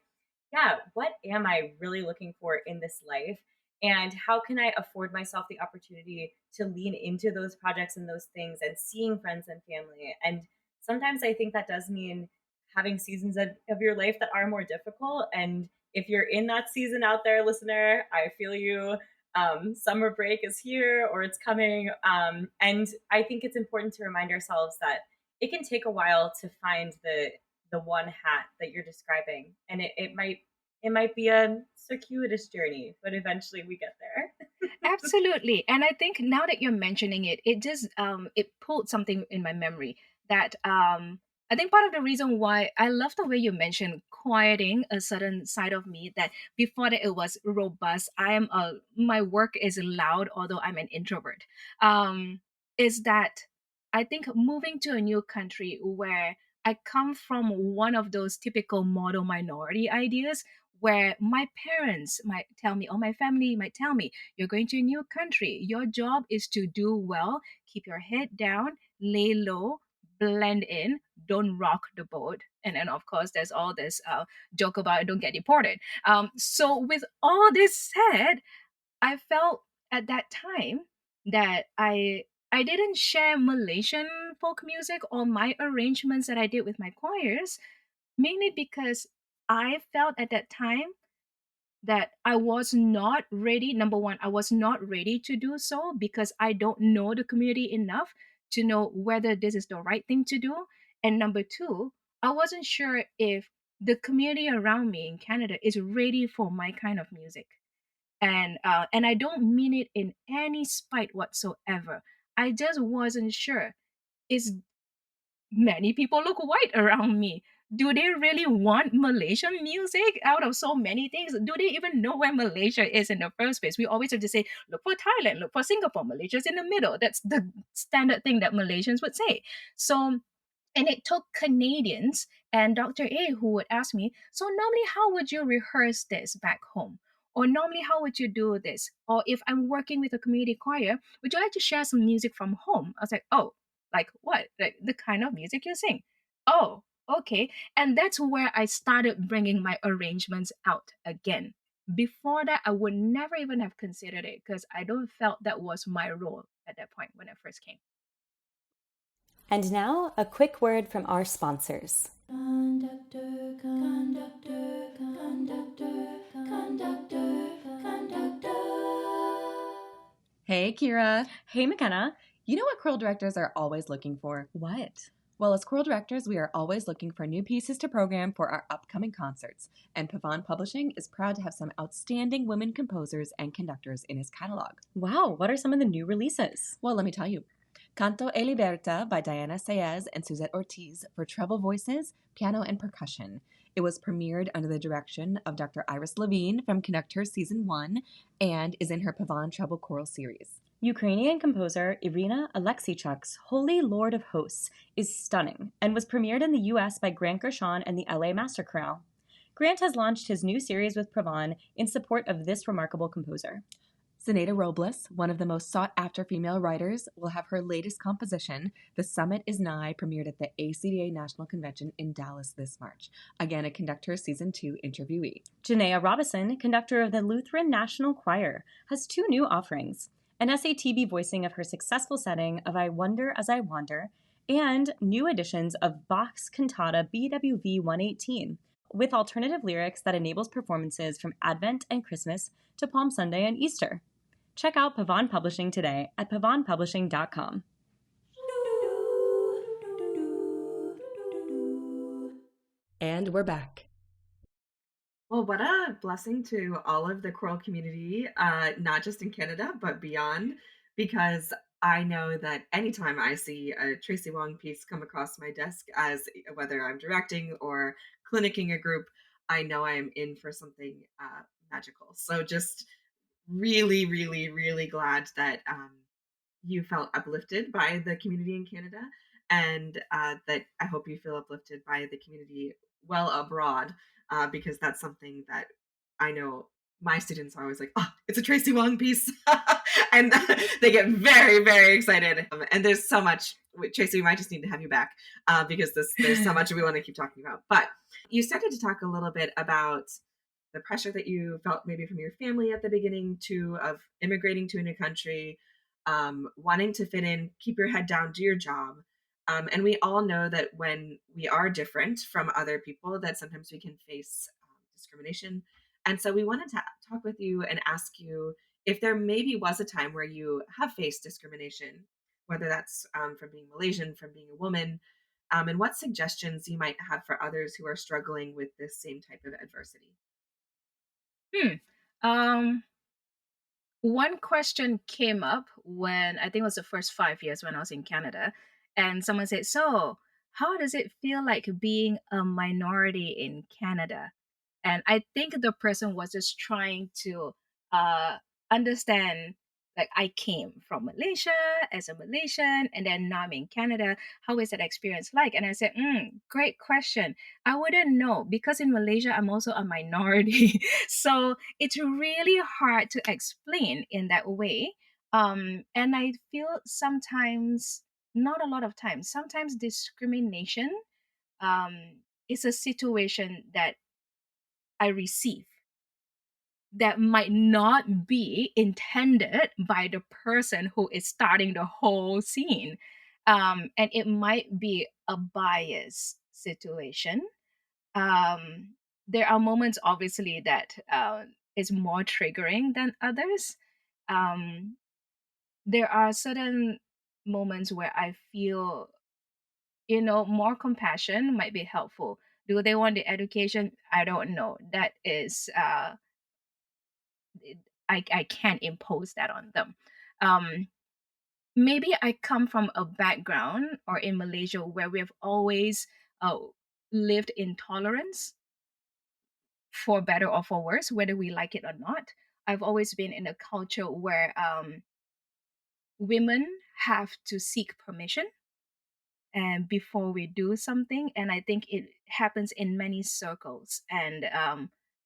yeah, what am I really looking for in this life? And how can I afford myself the opportunity to lean into those projects and those things and seeing friends and family? And sometimes I think that does mean having seasons of your life that are more difficult. And if you're in that season out there, listener, I feel you. Summer break is here or it's coming. And I think it's important to remind ourselves that it can take a while to find the one hat that you're describing. And it might be a circuitous journey, but eventually we get there. Absolutely. And I think now that you're mentioning it, it just it pulled something in my memory that I think part of the reason why I love the way you mentioned quieting a certain side of me, that before that it was robust. I am a my work is loud, although I'm an introvert. Is that I think moving to a new country where I come from one of those typical model minority ideas where my parents might tell me, or my family might tell me, you're going to a new country. Your job is to do well, keep your head down, lay low, blend in, don't rock the boat. And then, of course, there's all this joke about don't get deported. So, with all this said, I felt at that time that I didn't share Malaysian folk music or my arrangements that I did with my choirs, mainly because I felt at that time that I was not ready. Number one, I was not ready to do so because I don't know the community enough to know whether this is the right thing to do. And number two, I wasn't sure if the community around me in Canada is ready for my kind of music. And I don't mean it in any spite whatsoever. I just wasn't sure. Is many people look white around me. Do they really want Malaysian music out of so many things? Do they even know where Malaysia is in the first place? We always have to say, look for Thailand, look for Singapore, Malaysia's in the middle. That's the standard thing that Malaysians would say. So, and it took Canadians and Dr. A who would ask me, so normally how would you rehearse this back home? Or normally how would you do this? Or if I'm working with a community choir, would you like to share some music from home? I was like, oh, like what? Like the kind of music you sing? Oh, okay. And that's where I started bringing my arrangements out again. Before that, I would never even have considered it because I don't felt that was my role at that point when I first came. And now, a quick word from our sponsors. Conductor, conductor, conductor, conductor, conductor. Hey, Kyra. Hey, McKenna. You know what choral directors are always looking for? What? Well, as choral directors, we are always looking for new pieces to program for our upcoming concerts, and Pavan Publishing is proud to have some outstanding women composers and conductors in its catalog. Wow, what are some of the new releases? Well, let me tell you. Canto e Liberta by Diana Saez and Suzette Ortiz for treble voices, piano, and percussion. It was premiered under the direction of Dr. Iris Levine from Conductor Season 1 and is in her Pavan Treble Choral series. Ukrainian composer Irina Alexichuk's Holy Lord of Hosts is stunning and was premiered in the US by Grant Gershon and the LA Master Chorale. Grant has launched his new series with Pavan in support of this remarkable composer. Zenaida Robles, one of the most sought-after female writers, will have her latest composition, The Summit is Nigh, premiered at the ACDA National Convention in Dallas this March. Again, a Conductor Season 2 interviewee. Janaea Robison, conductor of the Lutheran National Choir, has two new offerings: an SATB voicing of her successful setting of I Wonder as I Wander, and new editions of Bach's cantata BWV 118, with alternative lyrics that enables performances from Advent and Christmas to Palm Sunday and Easter. Check out Pavan Publishing today at pavanpublishing.com. And we're back. Well, what a blessing to all of the choral community, not just in Canada, but beyond, because I know that anytime I see a Tracy Wong piece come across my desk, as whether I'm directing or clinicking a group, I know I am in for something magical. So just really, really, really glad that you felt uplifted by the community in Canada, and that I hope you feel uplifted by the community well abroad, because that's something that I know my students are always like, oh, it's a Tracy Wong piece. And they get very, very excited. And there's so much. Tracy, we might just need to have you back because there's so much we want to keep talking about. But you started to talk a little bit about the pressure that you felt maybe from your family at the beginning to of immigrating to a new country, wanting to fit in, keep your head down, do your job. And we all know that when we are different from other people, that sometimes we can face discrimination. And so we wanted to talk with you and ask you if there maybe was a time where you have faced discrimination, whether that's from being Malaysian, from being a woman, and what suggestions you might have for others who are struggling with this same type of adversity. Um, One question came up when I think it was the first 5 years when I was in Canada, and someone said, "So, how does it feel like being a minority in Canada?" And I think the person was just trying to uh, understand, like, I came from Malaysia as a Malaysian, and then now I'm in Canada. How is that experience like? And I said, great question. I wouldn't know because in Malaysia, I'm also a minority. So it's really hard to explain in that way. And I feel sometimes, not a lot of times, sometimes discrimination is a situation that I receive that might not be intended by the person who is starting the whole scene. And it might be a bias situation. There are moments, obviously, that is more triggering than others. Um, there are certain moments where I feel, more compassion might be helpful. Do they want the education? I don't know. That is I can't impose that on them. Um, Maybe I come from a background or in Malaysia where we have always uh, lived in tolerance, for better or for worse, whether we like it or not. I've always been in a culture where women have to seek permission and before we do something, and I think it happens in many circles, and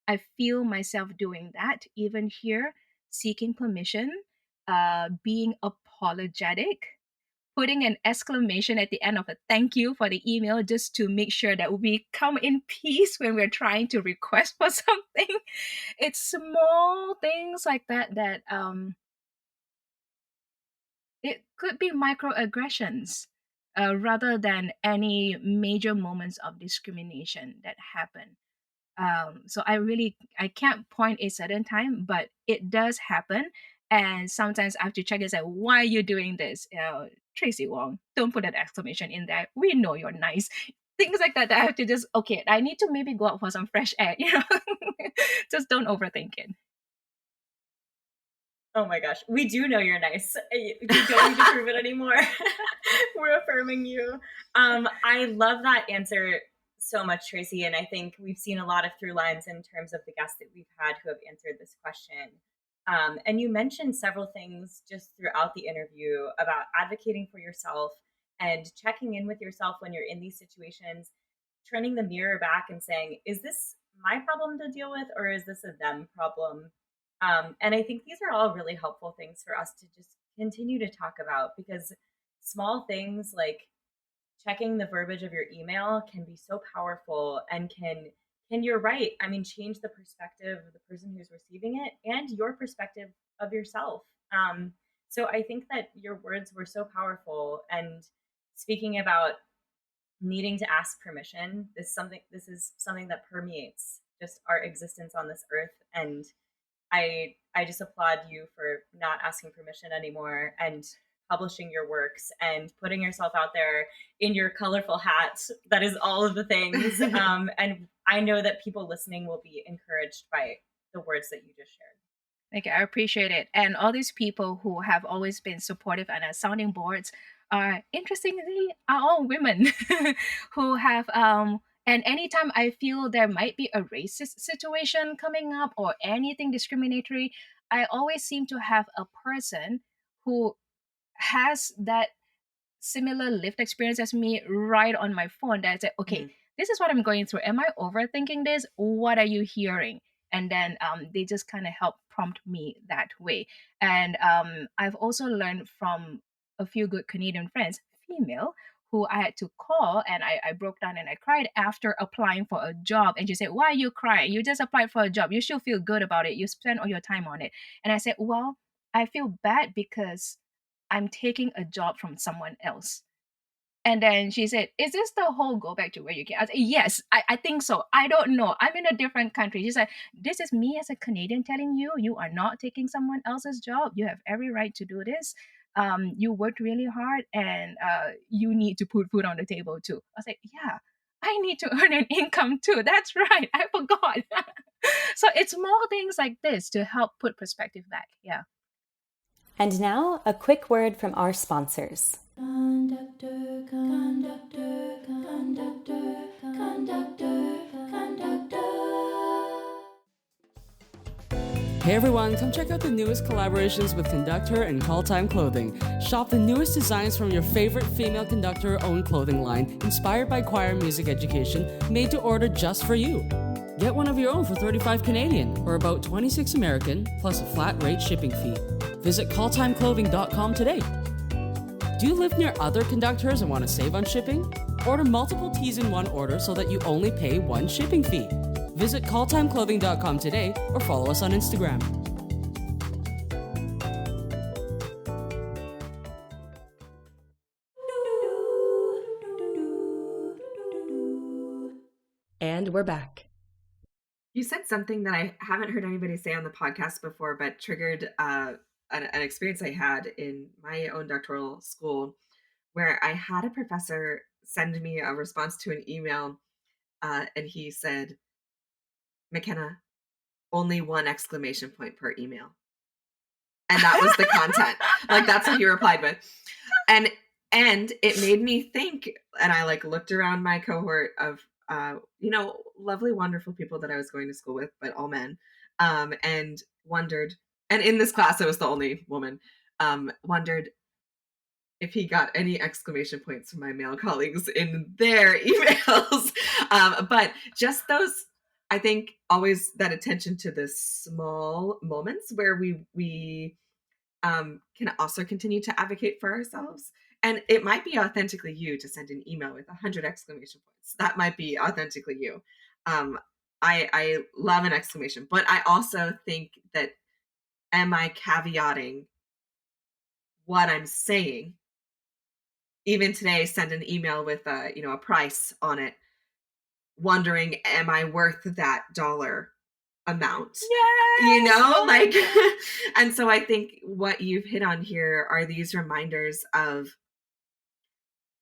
I feel myself doing that even here, seeking permission, being apologetic putting an exclamation at the end of a thank you for the email just to make sure that we come in peace when we're trying to request for something. It's small things like that that it could be microaggressions rather than any major moments of discrimination that happen. So I can't point a certain time, but it does happen. And sometimes I have to check and say, why are you doing this? Tracy Wong, don't put an exclamation in there. We know you're nice. Things like that, I have to just, okay, I need to maybe go out for some fresh air, just don't overthink it. Oh my gosh, we do know you're nice. You don't need to prove it anymore. We're affirming you. I love that answer so much, Tracy. And I think we've seen a lot of through lines in terms of the guests that we've had who have answered this question. And you mentioned several things just throughout the interview about advocating for yourself and checking in with yourself when you're in these situations, turning the mirror back and saying, is this my problem to deal with, or is this a them problem? And I think these are all really helpful things for us to just continue to talk about, because small things like checking the verbiage of your email can be so powerful and can, you're right, I mean, change the perspective of the person who's receiving it and your perspective of yourself. So I think that your words were so powerful. And speaking about needing to ask permission, this is something that permeates just our existence on this earth. And I just applaud you for not asking permission anymore and publishing your works and putting yourself out there in your colorful hat that is all of the things. And I know that people listening will be encouraged by the words that you just shared. Thank you. I appreciate it. And all these people who have always been supportive and are sounding boards are, interestingly, are all women who have and anytime I feel there might be a racist situation coming up or anything discriminatory, I always seem to have a person who has that similar lived experience as me right on my phone that I say, okay, this is what I'm going through. Am I overthinking this? What are you hearing? And then they just kind of help prompt me that way. And I've also learned from a few good Canadian friends, female, who I had to call, and I broke down and I cried after applying for a job. And she said, why are you crying? You just applied for a job. You should feel good about it. You spent all your time on it. And I said, well, I feel bad because I'm taking a job from someone else. And then she said, is this the whole go back to where you came? I said, yes, I think so. I don't know. I'm in a different country. She's like, this is me as a Canadian telling you, you are not taking someone else's job. You have every right to do this. You worked really hard and you need to put food on the table too. I was like, yeah, I need to earn an income too. That's right. I forgot. So it's small things like this to help put perspective back. Yeah. And now, a quick word from our sponsors. Conductor, conductor, conductor, conductor, conductor. Hey everyone, come check out the newest collaborations with Conductor and Call Time Clothing. Shop the newest designs from your favorite female conductor-owned clothing line, inspired by choir music education, made to order just for you. Get one of your own for $35 Canadian, or about $26 American, plus a flat rate shipping fee. Visit calltimeclothing.com today. Do you live near other conductors and want to save on shipping? Order multiple tees in one order so that you only pay one shipping fee. Visit calltimeclothing.com today or follow us on Instagram. And we're back. You said something that I haven't heard anybody say on the podcast before, but triggered an experience I had in my own doctoral school, where I had a professor send me a response to an email, and he said, McKenna, only one exclamation point per email. And that was the content. Like, that's what he replied with. And it made me think, and I looked around my cohort of lovely, wonderful people that I was going to school with, but all men, and wondered, and in this class I was the only woman, wondered if he got any exclamation points from my male colleagues in their emails. But just those, I think, always that attention to the small moments where we can also continue to advocate for ourselves. And it might be authentically you to send an email with 100 exclamation points. That might be authentically you. I love an exclamation, but I also think that, am I caveating what I'm saying? Even today, send an email with a price on it, wondering, am I worth that dollar amount? Yes. Like, and so I think what you've hit on here are these reminders of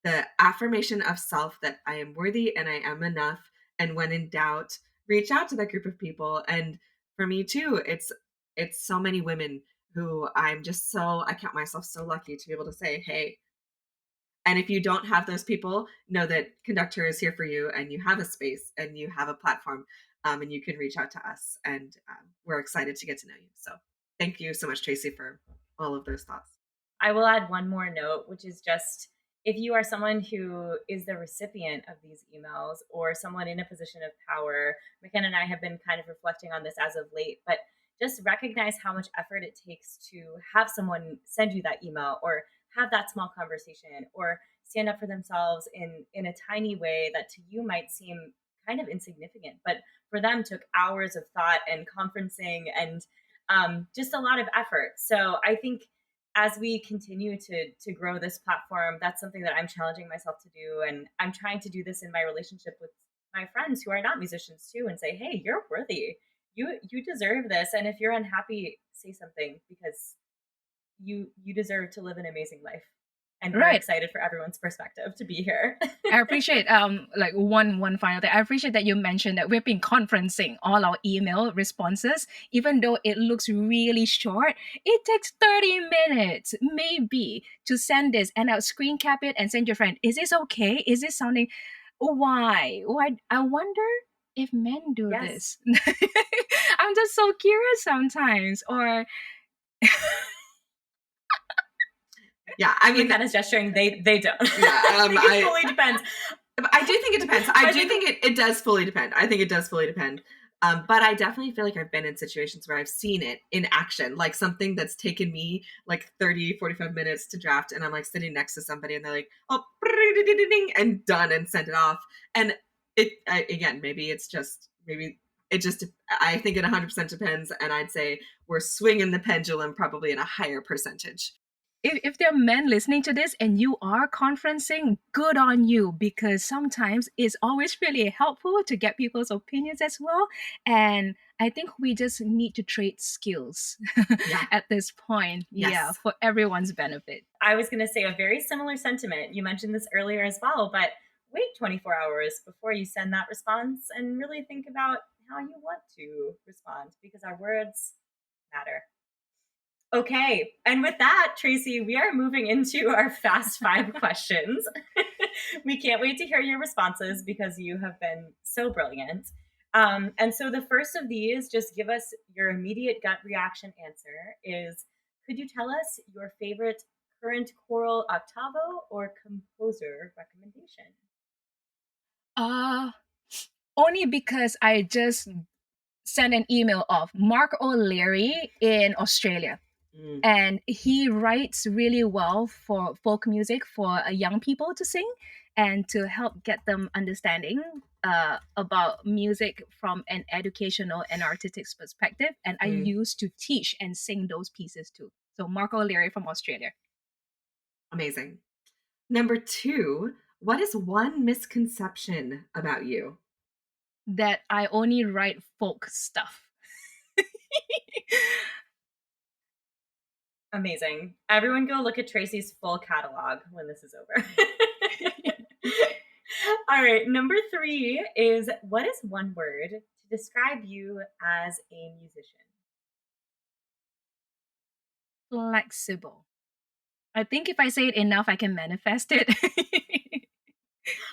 the affirmation of self, that I am worthy and I am enough. And when in doubt, reach out to that group of people. And for me too, it's so many women who I count myself so lucky to be able to say, hey. And if you don't have those people, know that Conductor is here for you, and you have a space and you have a platform, and you can reach out to us. And we're excited to get to know you. So thank you so much, Tracy, for all of those thoughts. I will add one more note, which is just, if you are someone who is the recipient of these emails or someone in a position of power, McKenna and I have been kind of reflecting on this as of late, but just recognize how much effort it takes to have someone send you that email or have that small conversation or stand up for themselves in a tiny way that to you might seem kind of insignificant, but for them took hours of thought and conferencing and just a lot of effort. So I think as we continue to grow this platform, that's something that I'm challenging myself to do, and I'm trying to do this in my relationship with my friends who are not musicians too, and say, hey, you're worthy, you deserve this, and if you're unhappy, say something, because you deserve to live an amazing life. And we're Right. excited for everyone's perspective to be here. I appreciate like one final thing. I appreciate that you mentioned that we've been conferencing all our email responses, even though it looks really short. It takes 30 minutes maybe to send this, and I'll screen cap it and send your friend. Is this okay? Is this sounding? Why? Why? I wonder if men do Yes. this. I'm just so curious sometimes. Or Yeah, I mean, McKenna's gesturing. They don't. Yeah, I think it fully depends. I do think it depends. I do think it does fully depend. I think it does fully depend. But I definitely feel like I've been in situations where I've seen it in action, like something that's taken me like 30, 45 minutes to draft. And I'm like sitting next to somebody and they're like, oh, and done, and sent it off. And again, maybe it just, I think it 100% depends. And I'd say we're swinging the pendulum probably in a higher percentage. if there are men listening to this and you are conferencing, good on you, because sometimes it's always really helpful to get people's opinions as well. And I think we just need to trade skills Yeah. at this point. Yes. Yeah, for everyone's benefit. I was going to say a very similar sentiment. You mentioned this earlier as well, but wait 24 hours before you send that response and really think about how you want to respond, because our words matter. Okay, and with that, Tracy, we are moving into our fast 5 questions. We can't wait to hear your responses because you have been so brilliant. And so the first of these, just give us your immediate gut reaction answer, is could you tell us your favorite current choral octavo or composer recommendation? Only because I just sent an email of Mark O'Leary in Australia. And he writes really well for folk music for young people to sing and to help get them understanding about music from an educational and artistic perspective. And I used to teach and sing those pieces too. So Mark O'Leary from Australia. Amazing. Number 2, what is one misconception about you? That I only write folk stuff. Amazing. Everyone go look at Tracy's full catalog when this is over. All right, number 3 is, what is one word to describe you as a musician? Flexible. I think if I say it enough, I can manifest it.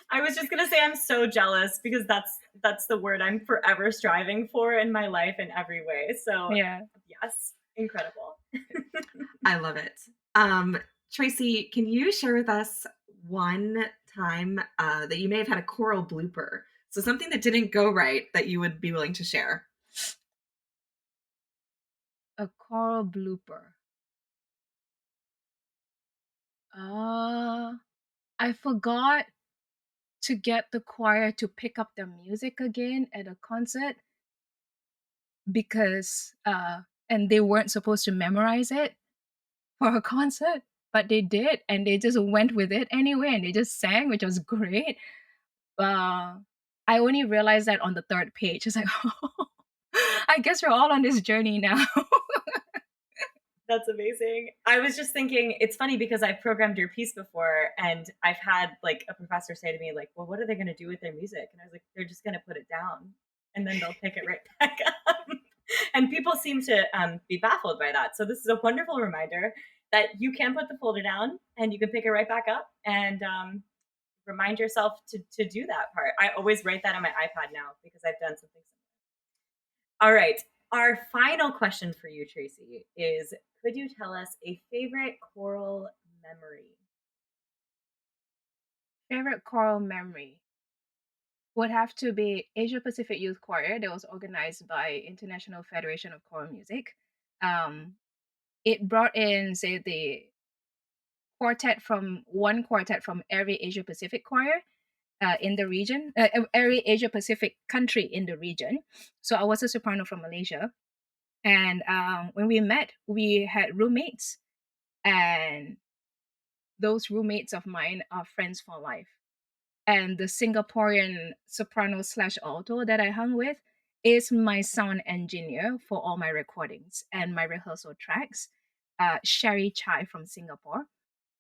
I was just gonna say I'm so jealous because that's the word I'm forever striving for in my life in every way. So yeah. Yes, incredible. I love it. Tracy, can you share with us one time that you may have had a choral blooper? So something that didn't go right that you would be willing to share. A choral blooper. I forgot to get the choir to pick up the music again at a concert because and they weren't supposed to memorize it for a concert, but they did, and they just went with it anyway, and they just sang, which was great. uh I only realized that on the third page. It's like, oh, I guess we're all on this journey now. That's amazing. I was just thinking, it's funny because I've programmed your piece before, and I've had like a professor say to me, like, well, what are they going to do with their music? And I was like, they're just going to put it down and then they'll pick it right back up. And people seem to be baffled by that. So this is a wonderful reminder that you can put the folder down and you can pick it right back up, and remind yourself to do that part. I always write that on my iPad now because I've done something similar. All right. Our final question for you, Tracy, is could you tell us a favorite choral memory? Favorite choral memory would have to be Asia Pacific Youth Choir that was organized by International Federation of Choral Music. Um, it brought in, say, the one quartet from every Asia Pacific choir in the region, every Asia Pacific country in the region. So I was a soprano from Malaysia. And when we met, we had roommates, and those roommates of mine are friends for life. And the Singaporean soprano slash alto that I hung with is my sound engineer for all my recordings and my rehearsal tracks, Sherry Chai from Singapore.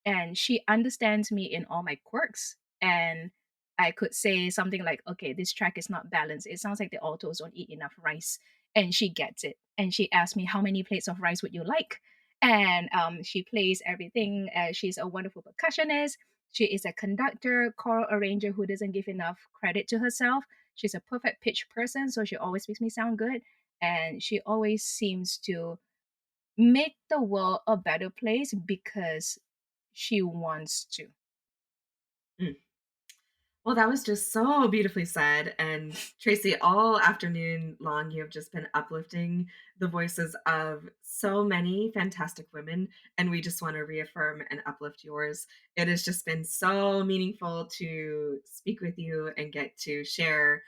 And she understands me in all my quirks. And I could say something like, okay, this track is not balanced. It sounds like the altos don't eat enough rice. And she gets it. And she asked me, how many plates of rice would you like? And she plays everything. She's a wonderful percussionist. She is a conductor, choral arranger who doesn't give enough credit to herself. She's a perfect pitch person, so she always makes me sound good. And she always seems to make the world a better place because she wants to. Mm. Well, that was just so beautifully said. And Tracy, all afternoon long, you have just been uplifting the voices of so many fantastic women. And we just want to reaffirm and uplift yours. It has just been so meaningful to speak with you and get to share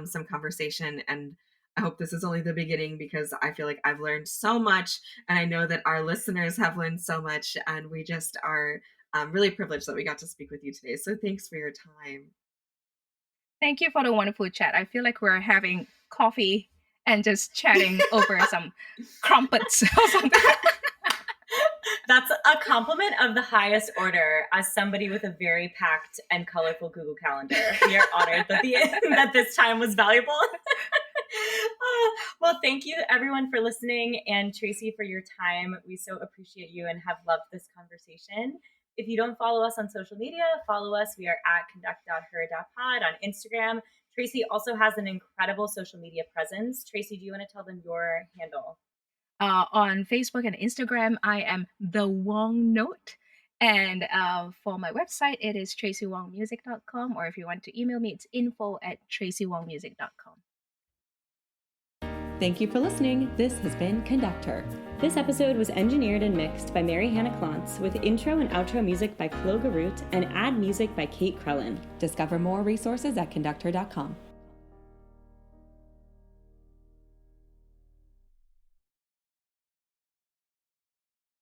some conversation. And I hope this is only the beginning because I feel like I've learned so much. And I know that our listeners have learned so much. And we just are really privileged that we got to speak with you today. So thanks for your time. Thank you for the wonderful chat. I feel like we're having coffee and just chatting over some crumpets or something. That's a compliment of the highest order as somebody with a very packed and colorful Google Calendar. We are honored that, that this time was valuable. Well, thank you everyone for listening, and Tracy for your time. We so appreciate you and have loved this conversation. If you don't follow us on social media, follow us. We are at conduct.her.pod on Instagram. Tracy also has an incredible social media presence. Tracy, do you want to tell them your handle? On Facebook and Instagram, I am The Wong Note. And for my website, it is tracywongmusic.com. Or if you want to email me, it's info@tracywongmusic.com. Thank you for listening. This has been Conductor. This episode was engineered and mixed by Mary Hannah Klontz with intro and outro music by Chloe Garut and ad music by Kate Krellin. Discover more resources at conductor.com.